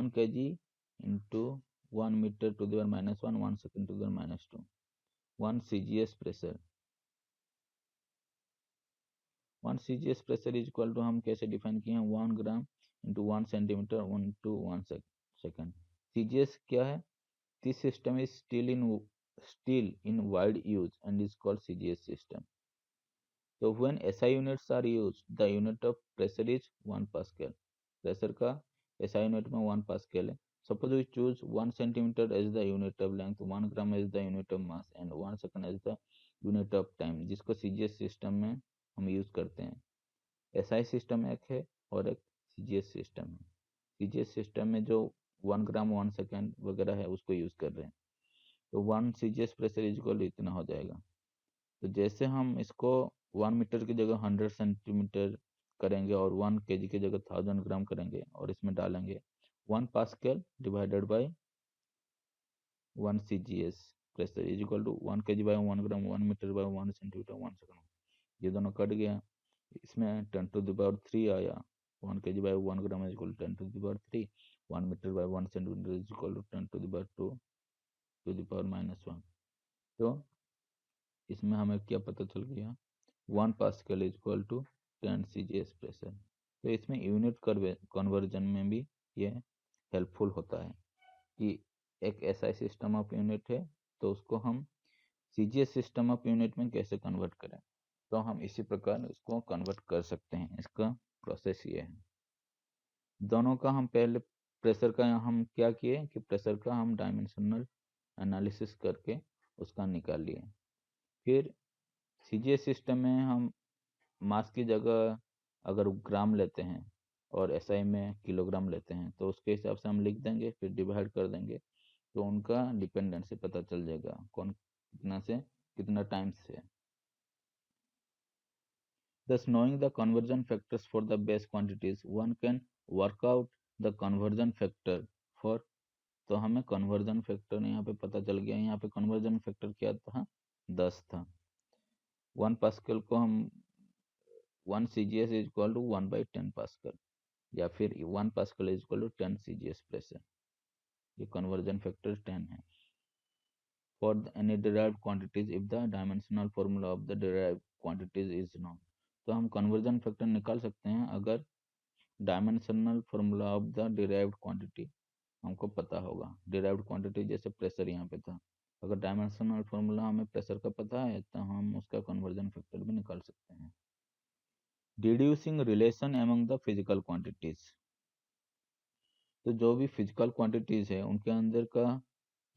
1 kg into 1 meter to the power -1, 1 second to the power -2, 1 CGS pressure. 1 CGS pressure is equal to, हम कैसे define किए हैं, 1 gram into 1 centimeter 1 to 1 second. CGS क्या है? This system is still in wide use and is called CGS system. So when SI units are used, the unit of pressure is 1 Pascal. Pressure का SI unit में 1 pascal है। Suppose we choose 1 centimeter as the unit of length, 1 gram as the unit of mass and 1 second as the unit of time, जिसको CGS system में हम use करते हैं। SI system एक है और एक CGS सिस्टम है। CGS सिस्टम में जो 1 ग्राम 1 सेकेंड वगैरह है उसको यूज कर रहे हैं। तो 1 CGS प्रेशर इक्वल इतना हो जाएगा। तो जैसे हम इसको 1 मीटर की जगह 100 सेंटीमीटर करेंगे और 1 kg की जगह 1000 ग्राम करेंगे और इसमें डालेंगे 1 pascal divided by 1 CGS pressure is equal to 1 kg by 1 gram 1 meter by 1 centimeter 1 second. ये दोनों कट गया, इसमें 10 to the power 3 आया। 1 kg by 1 gram is equal to 10 to the power 3, 1 meter by 1 centimeter is equal to 10 to the power 2 to the power -1। तो इसमें हमें क्या पता चल गया, 1 pascal is equal to 10 CGS pressure. तो इसमें यूनिट कन्वर्जन में भी ये हेल्पफुल होता है कि एक SI सिस्टम ऑफ यूनिट है तो उसको हम CGS सिस्टम ऑफ यूनिट में कैसे कन्वर्ट करें। तो हम इसी प्रकार उसको कन्वर्ट कर सकते हैं। इसका प्रोसेस ये है। दोनों का हम पहले प्रेशर का हम क्या किए कि प्रेशर का हम डायमेंशनल एनालिसिस करके उसका निकाल लिए। फिर CGS सिस्टम में हम मास की जगह अगर ग्राम लेते हैं और SI में किलोग्राम लेते हैं तो उसके हिसाब से हम लिख देंगे, फिर डिवाइड कर देंगे तो उनका डिपेंडेंसी पता चल जाएगा कौन कितना से कितना टाइम्स है। Thus, knowing the conversion factors for the base quantities, one can work out the conversion factor for, तो हमें conversion factor यहाँ पे पता चल गया। यहाँ पे conversion factor क्या था, 10 था। 1 पास्कल को हम 1 CGS is equal to 1/10 pascal, या फिर 1 pascal is equal to 10 CGS pressure. ये कन्वर्जन फैक्टर 10 है। For any derived quantities, if the dimensional formula of the derived quantities is known, तो हम कन्वर्जन फैक्टर निकाल सकते हैं अगर dimensional formula of the derived quantity हमको पता होगा। डिराइव्ड क्वांटिटी जैसे प्रेशर यहाँ पे था, अगर डायमेंशनल फॉर्मूला हमें प्रेशर का पता है तो हम उसका कन्वर्जन फैक्टर भी निकाल सकते हैं। Deducing relation among the physical quantities, तो जो भी फिजिकल क्वांटिटीज है उनके अंदर का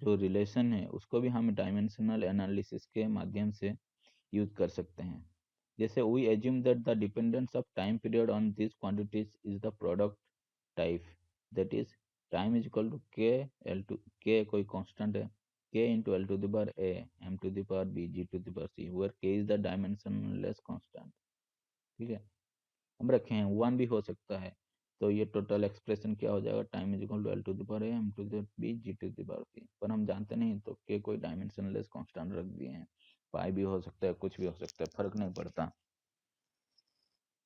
जो रिलेशन है उसको भी हम डायमेंशनल एनालिसिस के माध्यम से यूज कर सकते हैं। जैसे we assume that the dependence of time period on this quantities is the product type, that is time is equal to k L to के कोई कांस्टेंट है, k into l to the power a m to the power b g to the power c, where k is the dimensionless constant। ठीक है, हम रखे हैं 1 भी हो सकता है। तो ये टोटल एक्सप्रेशन क्या हो जाएगा, time is equal to l to the power a m to the b g to the power c, पर हम जानते नहीं तो k कोई डायमेंशनलेस कांस्टेंट रख दिए हैं। पाई भी हो सकता है, कुछ भी हो सकता है, फर्क नहीं पड़ता।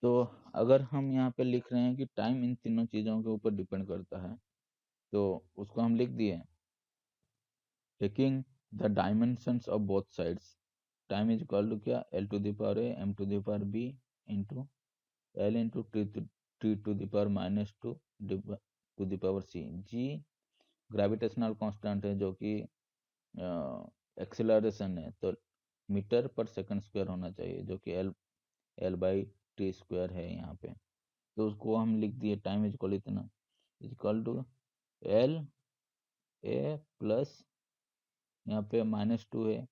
तो अगर हम यहाँ पे लिख रहे हैं कि टाइम इन तीनों चीज़ों के ऊपर डिपेंड करता है तो उसको हम लिख दिए, taking the dimensions of both sides, time is equal to क्या, l to the power a m to the power b into l into t to the power -2 to the power c। g gravitational constant है जो कि acceleration है, तो metre per second square होना चाहिए जो कि l/t स्क्वायर है यहाँ पे। तो उसको हम लिख दिए टाइम इज इक्वल इतना is equal to l a plus यहाँ पे -2 है,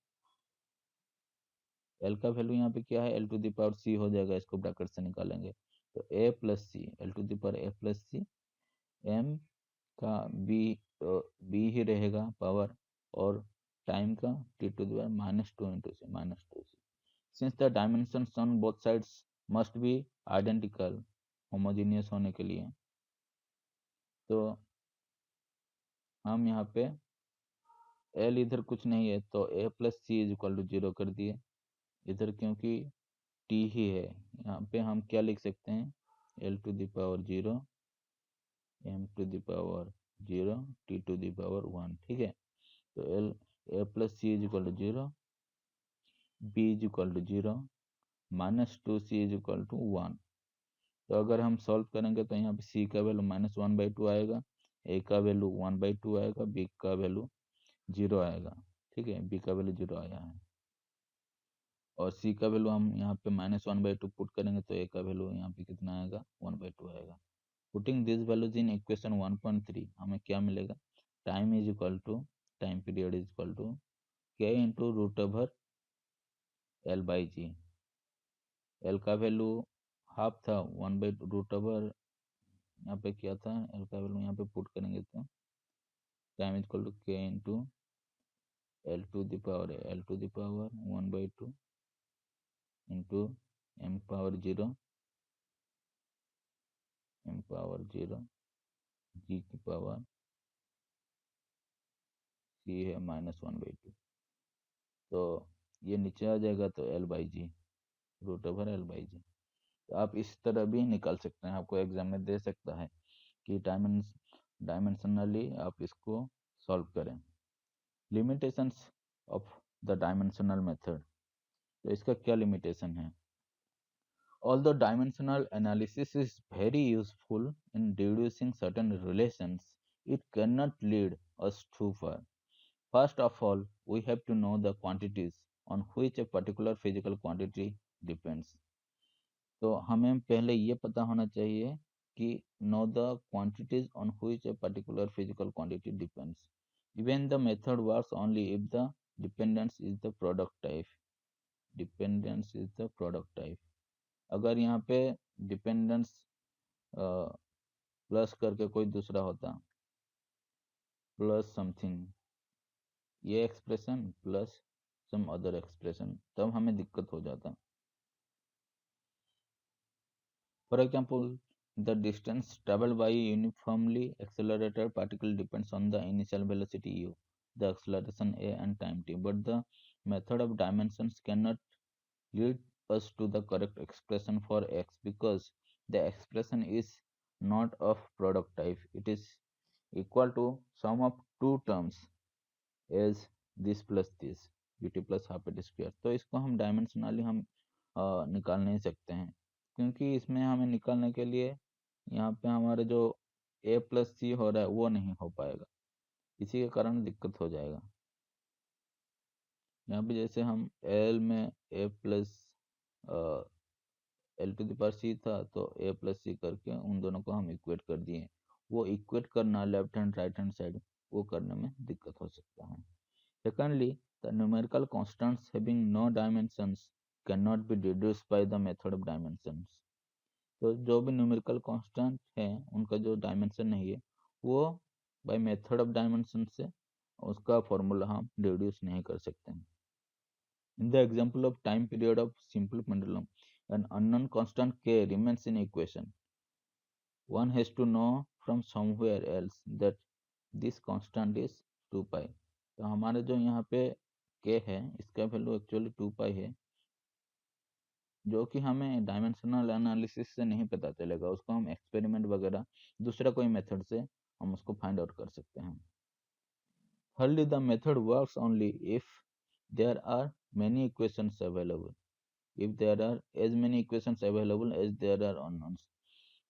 l का वैल्यू यहाँ पे क्या है, l to the power c हो जाएगा, इसको ब्रैकेट से निकालेंगे तो a plus c, l to the power a plus c, m का b ही रहेगा पावर और टाइम का t to the power -2 into c -2c. Since the dimensions on both sides must be identical, homogeneous होने के लिए, तो हम यहाँ पे l इधर कुछ नहीं है तो a plus c is equal to 0 कर दिए। इधर क्योंकि t ही है, यहाँ पे हम क्या लिख सकते हैं, l to the power 0, m to the power 0, t to the power 1। ठीक है, तो l a plus c is equal to 0, b is equal to 0, -2c is equal to 1। तो अगर हम सॉल्व करेंगे तो यहाँ पे c का वैल्यू -1/2 आएगा, a का वैल्यू 1/2 आएगा, b का वैल्यू 0 आएगा। ठीक है, b का वैल्यू 0 आया है, और c का वैल्यू हम यहाँ पे -1/2 पुट करेंगे तो a का वैल्यू यहाँ पे कितना आएगा, 1/2 आएगा। Putting this values in equation 1.3 हमें क्या मिलेगा, time is equal to, time period is equal to k into root over l by g. l का वैल्यू हाफ था, 1/रूट ओवर यहाँ पे क्या था, l का वैल्यू यहाँ पे पुट करेंगे तो time is equal to k into l to the power 1/2 into m power 0 g की पावर c है -1/2। तो ये नीचे आ जाएगा तो l by g, root over l by g. तो आप इस तरह भी निकाल सकते हैं, आपको एग्जाम में दे सकता है कि डायमेंशनली आप इसको सॉल्व करें। Limitations of the dimensional method, तो इसका क्या लिमिटेशन है, although dimensional analysis is very useful in deducing certain relations, it cannot lead us too far. First of all, we have to know the quantities on which a particular physical quantity depends. तो हमें पहले ये पता होना चाहिए कि know the quantities on which a particular physical quantity depends. Even the method works only if the dependence is the product type. Dependence is the product type. अगर यहाँ पे डिपेंडेंस प्लस करके कोई दूसरा होता, प्लस समथिंग, ये expression plus some other expression, तब हमें दिक्कत हो जाता। For example, the distance travelled by uniformly accelerated particle depends on the initial velocity u, the acceleration a and time t, but the method of dimensions cannot lead us to the correct expression for x because the expression is not of product type. It is equal to sum of two terms as this plus this, ut plus half at square। तो इसको हम dimensionally हम निकाल नहीं सकते हैं, क्योंकि इसमें हमें निकालने के लिए यहाँ पे हमारे जो a प्लस सी हो रहा है वो नहीं हो पाएगा, इसी के कारण दिक्कत हो जाएगा। यहाँ पे जैसे हम l में a plus l to the power c था तो a प्लस सी करके उन दोनों को हम इक्वेट कर दिए, वो इक्वेट करना left hand right hand side वो करने में दिक्कत हो सकता है। Secondly, the numerical constants having no dimensions can not be deduced by the method of dimensions. तो जो भी न्यूमेरिकल कांस्टेंट है उनका जो डायमेंशन नहीं है वो बाय मेथड ऑफ डायमेंशन से उसका फॉर्मूला हम डिड्यूस नहीं कर सकते हैं। In the example of time period of simple pendulum, an unknown constant k remains in equation. One has to know from somewhere else that this constant is 2 pi. तो हमारे जो यहाँ पे k है इसका वैल्यू एक्चुअली 2 pi है, जो कि हमें डायमेंशनल एनालिसिस से नहीं पता चलेगा, उसको हम एक्सपेरिमेंट वगैरह दूसरा कोई मेथड से हम उसको फाइंड आउट कर सकते हैं। Thirdly, the method works only if there are many equations available. If there are as many equations available as there are unknowns.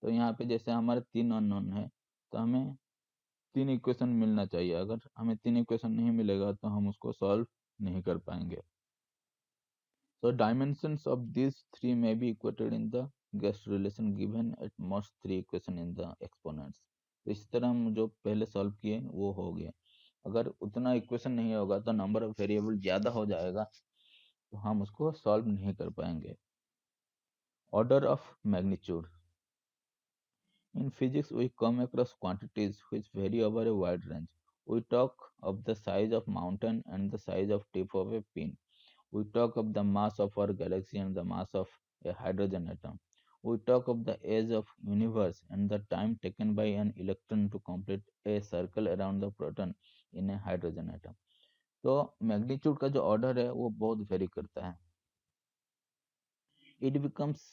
तो यहाँ पे जैसे हमारे 3 अननोन है तो हमें 3 इक्वेशन मिलना चाहिए, अगर हमें 3 इक्वेशन नहीं मिलेगा तो हम उसको सॉल्व नहीं कर पाएंगे। So dimensions of these 3 may be equated in the guessed relation given at most 3 equation in the exponents. तो इस तरह हम जो पहले सॉल्व किए वो हो गया। अगर उतना इक्वेशन नहीं होगा तो नंबर ऑफ वेरिएबल ज़्यादा हो जाएगा तो हम उसको सॉल्व नहीं कर पाएंगे। Order of magnitude, in physics we come across quantities which vary over a wide range. We talk of the size of mountain and the size of tip of a pin. We talk of the mass of our galaxy and the mass of a hydrogen atom. We talk of the age of universe and the time taken by an electron to complete a circle around the proton in a hydrogen atom. तो magnitude का जो order है वो बहुत very करता है. It becomes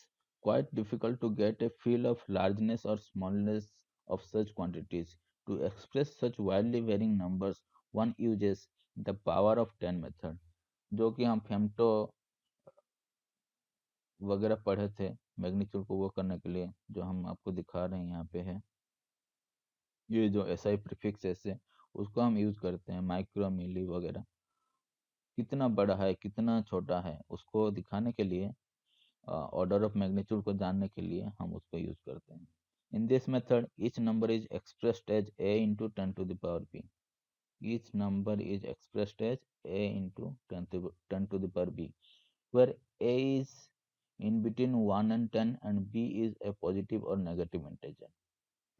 quite difficult to get a feel of largeness or smallness of such quantities. To express such widely varying numbers, one uses the power of 10 method, जो कि हम फेम्टो वगैरह पढ़े थे मैग्नीट्यूड को वो करने के लिए, जो हम आपको दिखा रहे हैं यहाँ पे है. ये जो एसआई प्रीफिक्स ऐसे उसको हम यूज करते हैं, माइक्रो मिली वगैरह. कितना बड़ा है कितना छोटा है उसको दिखाने के लिए, ऑर्डर ऑफ मैग्नीट्यूड को जानने के लिए हम उसको यूज करते हैं. In this method each number is expressed as a into 10 to the power p. Each number is expressed as a into 10 to the power b, where a is in between 1 and 10 and b is a positive or negative integer.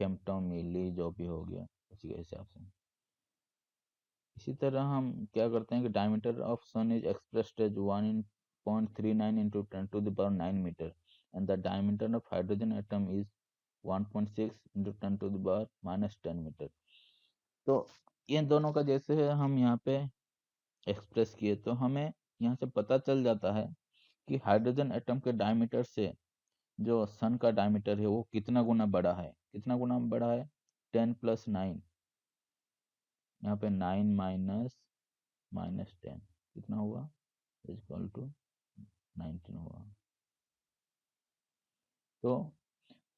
Femto milli जो भी हो गया उसी के हिसाब से. इसी तरह हम क्या करते हैं कि diameter of sun is expressed as 1.39 into 10 to the power 9 meter and the diameter of hydrogen atom is 1.6 into 10 to the power minus 10 meter. तो ये दोनों का जैसे हम यहाँ पे एक्सप्रेस किए तो हमें यहाँ से पता चल जाता है कि हाइड्रोजन एटम के डायमीटर से जो सन का डायमीटर है वो कितना गुना बड़ा है. कितना गुना बड़ा है? 10 + 9. यहाँ पे 9 माइनस 10 कितना हुआ? इक्वल टू 19 हुआ. तो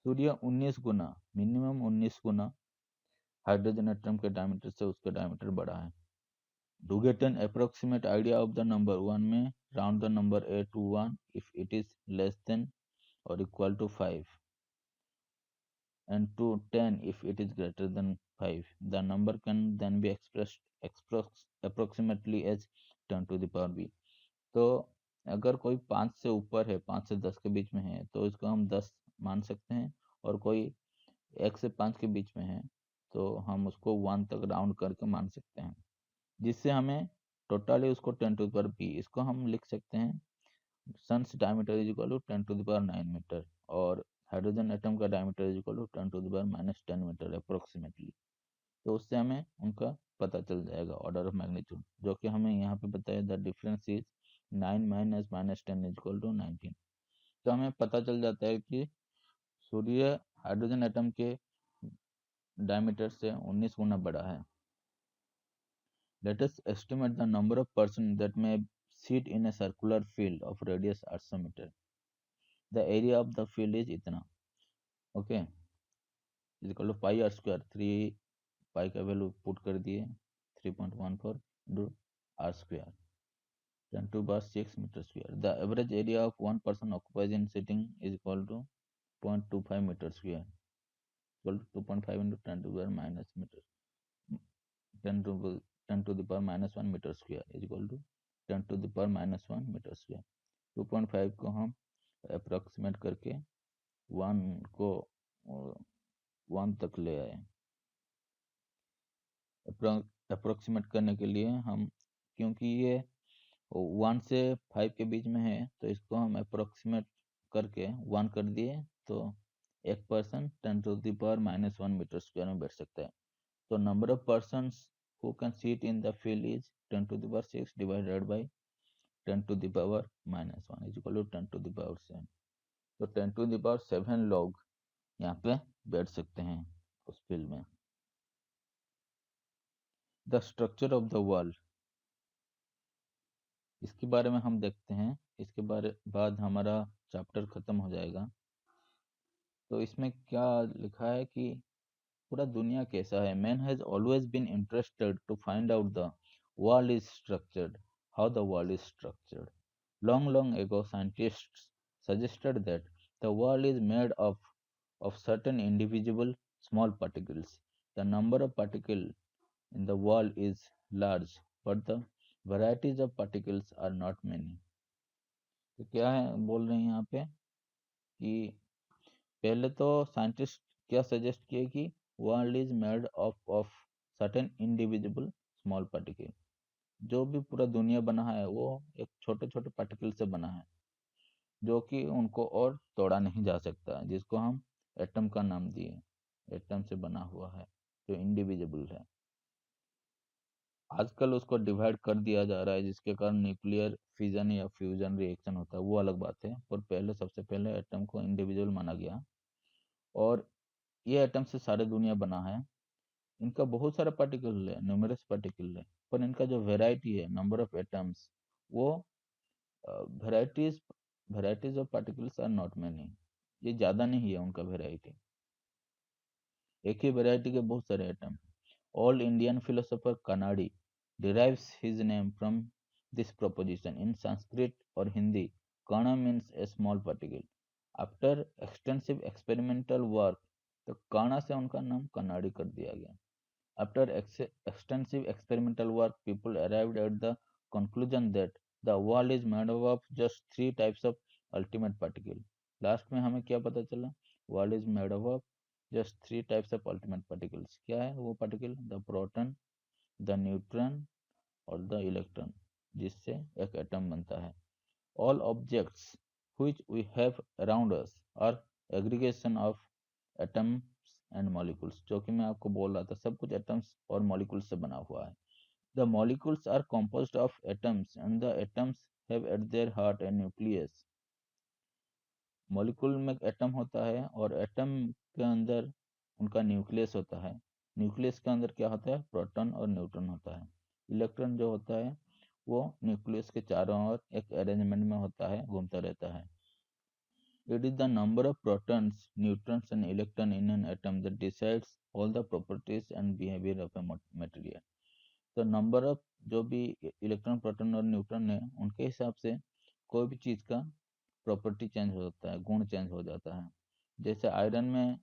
सूर्य 19 गुना, मिनिमम 19 गुना हाइड्रोजन एटम के डायमीटर से उसका डायमीटर बड़ा है. To get an approximate idea of the number, one may round the number a to 1 if it is less than or equal to 5 and to 10 if it is greater than 5. The number can then be expressed approximately as 10 to the power b. तो अगर कोई 5 से ऊपर है, 5 से 10 के बीच में है, तो इसको हम 10 मान सकते हैं. और कोई 1 से 5 के बीच में है तो हम उसको 1 तक राउंड करके मान सकते हैं, जिससे हमें टोटली उसको 10 टू द पावर b इसको हम लिख सकते हैं. Sun's diameter is equal to 10 to the power 9 meter और हाइड्रोजन एटम का diameter is equal to 10 to the power minus 10 meter approximately. तो उससे हमें उनका पता चल जाएगा ऑर्डर ऑफ मैग्नीट्यूड, जो कि हमें यहाँ पे बताया the difference is 9 minus 10 is equal to 19. तो हमें पता चल जाता है कि सूर्य हाइड्रोजन एटम के डायमीटर से 19 गुना बड़ा है. Let us estimate the number of persons that may sit in a circular field of radius 800 meter. The area of the field is इतना, okay, is equal to pi r square. 3 pi का value put कर दिए 3.14 into r square 10 to the power 6 meter square. The average area of one person occupies in sitting is equal to 0.25 meter square, equal to 2.5 into 10 to the power minus meter 10 to the power minus 1 meter square is equal to 10 to the power minus 1 meter square. 2.5 को हम approximate करके 1 को 1 तक ले आए. Approximate करने के लिए हम, क्योंकि ये 1 से 5 के बीच में है, तो इसको हम अप्रोक्सीमेट करके 1 कर दिए, तो एक person 10 to the power minus 1 meter square में बैठ सकता है. तो number of persons who can sit in the field is 10 to the power 6 divided by 10 to the power minus 1 is equal to 10 to the power 7. तो 10 to the power 7 लोग यहाँ पे बैठ सकते हैं उस फील्ड में. The structure of the world, इसके बारे में हम देखते हैं. इसके बाद हमारा चैप्टर खत्म हो जाएगा. तो इसमें क्या लिखा है कि पूरा दुनिया कैसा है. Man has always been interested to find out the world is structured, how the world is structured. long ago scientists suggested that the world is made of certain individual small particles. The number of particles in the world is large, but the varieties of particles are not many. तो क्या है बोल रहे हैं यहाँ पे कि पहले तो साइंटिस्ट क्या सजेस्ट किए कि world is made of certain indivisible small particle. जो भी पूरा दुनिया बना है वो एक छोटे छोटे पार्टिकल से बना है, जो कि उनको और तोड़ा नहीं जा सकता, जिसको हम एटम का नाम दिए। एटम से बना हुआ है, जो इंडिविजिबल है। आजकल उसको डिवाइड कर दिया जा रहा है, जिसके कारण न्यूक्लियर फिजन या फ्यूजन रिएक्शन होता है, वो अलग बात है। पर पहले, सबसे पहले एटम को इंडिविजुअल माना गया, और ये एटम से सारे दुनिया बना है। इनका बहुत सारा पार्टिकल है, न्यूमरस पार्टिकल है, पर इनका जो वेराइटी है, नंबर ऑफ एटम्स, वो varieties varieties of particles are not many. ये ज़्यादा नहीं है उनका वेराइटी। एक ही वेराइटी के बहुत सारे atom. Old Indian philosopher Kanadi derives his name from this proposition. In Sanskrit or Hindi, Kana means a small particle. After extensive experimental work, तो काना से उनका नाम कनाडी कर दिया गया। After extensive experimental work, people arrived at the conclusion that the world is made up of just three types of ultimate particle. Last में हमें क्या पता चला? World is made up of just three types of ultimate particles. क्या है वो particle? The proton, the neutron और the electron, जिससे एक एटम बनता है। All objects which we have around us are aggregation of atoms and molecules। जो कि मैं आपको बोल रहा था, सब कुछ एटम्स और मॉलिक्यूल्स से बना हुआ है। The molecules are composed of atoms and the atoms have at their heart a nucleus। Molecule में एटम होता है और एटम के अंदर उनका न्यूक्लियस होता है। न्यूक्लियस के अंदर क्या होता है? प्रोटॉन और न्यूट्रॉन होता है। इलेक्ट्रॉन जो होता है वो न्यूक्लियस के चारों ओर एक अरेंजमेंट में होता है, घूमता रहता है। It is the number of protons, neutrons and electrons in an atom that decides all the properties and behavior of a material। तो नंबर ऑफ जो भी इलेक्ट्रॉन, प्रोटॉन और न्यूट्रॉन है, उनके हिसाब से कोई भी चीज़ का प्रॉपर्टी चेंज हो जाता है, गुण चेंज हो जाता है। जैसे आयरन में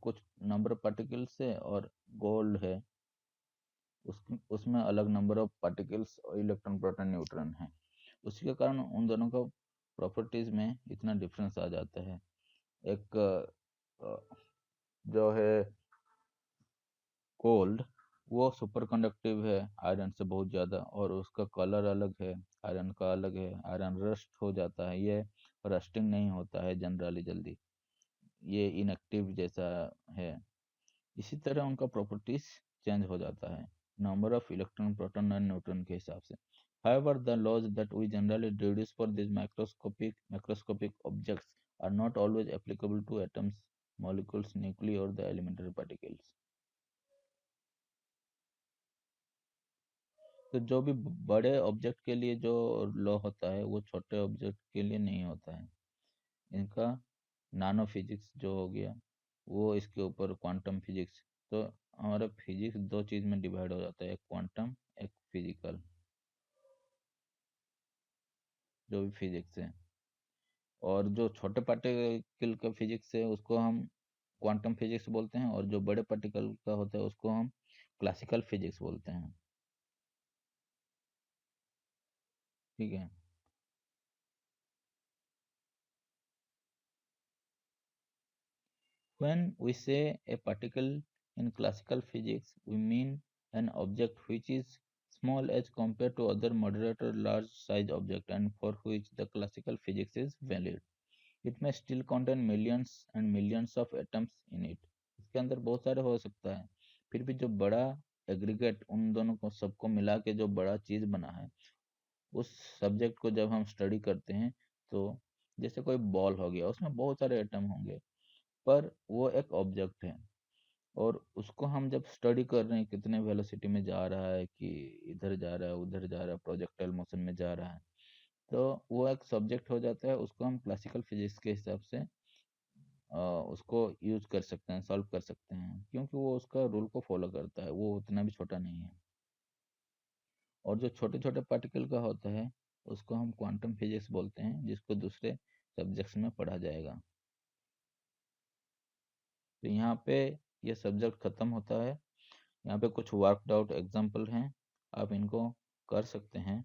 कुछ नंबर ऑफ पार्टिकल्स है, और गोल्ड है, उसमें अलग नंबर ऑफ पार्टिकल्स और इलेक्ट्रॉन, प्रोटॉन, न्यूट्रॉन है। उसी के कारण उन दोनों का प्रॉपर्टीज में इतना डिफरेंस आ जाता है। एक जो है गोल्ड, वो सुपर कंडक्टिव है आयरन से बहुत ज़्यादा, और उसका कलर अलग है, आयरन का अलग है। आयरन रस्ट हो जाता है, ये रस्टिंग नहीं होता है जनरली जल्दी, ये इनएक्टिव जैसा है। इसी तरह उनका प्रॉपर्टीज चेंज हो जाता है नंबर ऑफ इलेक्ट्रॉन, प्रोटॉन और न्यूट्रॉन के हिसाब से। However, the laws that we generally deduce for these macroscopic objects are not always applicable to atoms, molecules, nuclei or the elementary particles। तो जो भी बड़े ऑब्जेक्ट के लिए जो लॉ होता है, वो छोटे ऑब्जेक्ट के लिए नहीं होता है। इनका नानो फिजिक्स जो हो गया, वो इसके ऊपर क्वांटम फिजिक्स। तो हमारा फिजिक्स दो चीज में डिवाइड हो जाता है, एक क्वांटम, एक फिजिकल। जो भी फिजिक्स है, और जो छोटे पार्टिकल का फिजिक्स है उसको हम क्वांटम फिजिक्स बोलते हैं, और जो बड़े पार्टिकल का होता है उसको हम क्लासिकल फिजिक्स बोलते हैं। ठीक है। When we say a particle in classical physics, we mean an object which is small as compared to other moderate or large size object, and for which the classical physics is valid। It may still contain millions and millions of atoms in it। इसके अंदर बहुत सारे हो सकता है, फिर भी जो बड़ा एग्रीगेट, उन दोनों को सबको मिला के जो बड़ा चीज बना है, उस सब्जेक्ट को जब हम स्टडी करते हैं, तो जैसे कोई बॉल हो गया, उसमें बहुत सारे एटम होंगे, पर वो एक ऑब्जेक्ट है। और उसको हम जब स्टडी कर रहे हैं, कितने वेलोसिटी में जा रहा है, कि इधर जा रहा है, उधर जा रहा है, प्रोजेक्टाइल मोशन में जा रहा है, तो वो एक सब्जेक्ट हो जाता है। उसको हम क्लासिकल फिजिक्स के हिसाब से उसको यूज कर सकते हैं, सॉल्व कर सकते हैं, क्योंकि वो उसका रूल को फॉलो करता है, वो उतना भी छोटा नहीं है। और जो छोटे छोटे पार्टिकल का होता है, उसको हम क्वांटम फिजिक्स बोलते हैं, जिसको दूसरे सब्जेक्ट्स में पढ़ा जाएगा। तो यहाँ पे ये सब्जेक्ट खत्म होता है। यहाँ पे कुछ वर्कड आउट एग्जाम्पल हैं, आप इनको कर सकते हैं,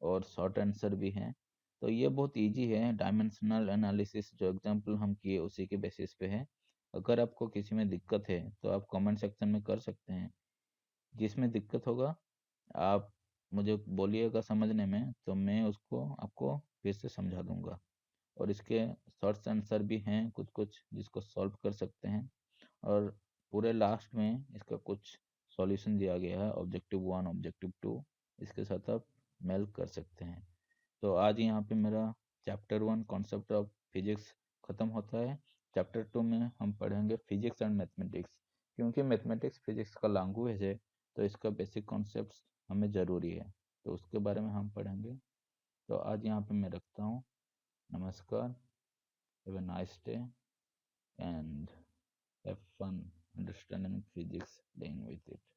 और शॉर्ट आंसर भी हैं। तो ये बहुत इजी है। डायमेंशनल एनालिसिस जो एग्जाम्पल हम किए, उसी के बेसिस पे है। अगर आपको किसी में दिक्कत है तो आप कमेंट सेक्शन में कर सकते हैं। जिसमें दिक्कत होगा आप मुझे बोलिएगा समझने में, तो मैं उसको आपको फिर से समझा दूंगा। और इसके शॉर्ट्स आंसर भी हैं कुछ कुछ जिसको सॉल्व कर सकते हैं। और पूरे लास्ट में इसका कुछ सॉल्यूशन दिया गया है, ऑब्जेक्टिव 1 ऑब्जेक्टिव 2, इसके साथ आप मेल कर सकते हैं। तो आज यहाँ पे मेरा चैप्टर 1 कॉन्सेप्ट ऑफ फिजिक्स ख़त्म होता है। चैप्टर 2 में हम पढ़ेंगे फिजिक्स एंड मैथमेटिक्स। क्योंकि मैथमेटिक्स फिजिक्स का लैंग्वेज है तो इसका बेसिक कॉन्सेप्ट्स हमें ज़रूरी है, तो उसके बारे में हम पढ़ेंगे। तो आज यहाँ पे मैं रखता हूँ। नमस्कार। Have a nice day and have fun understanding physics, playing with it.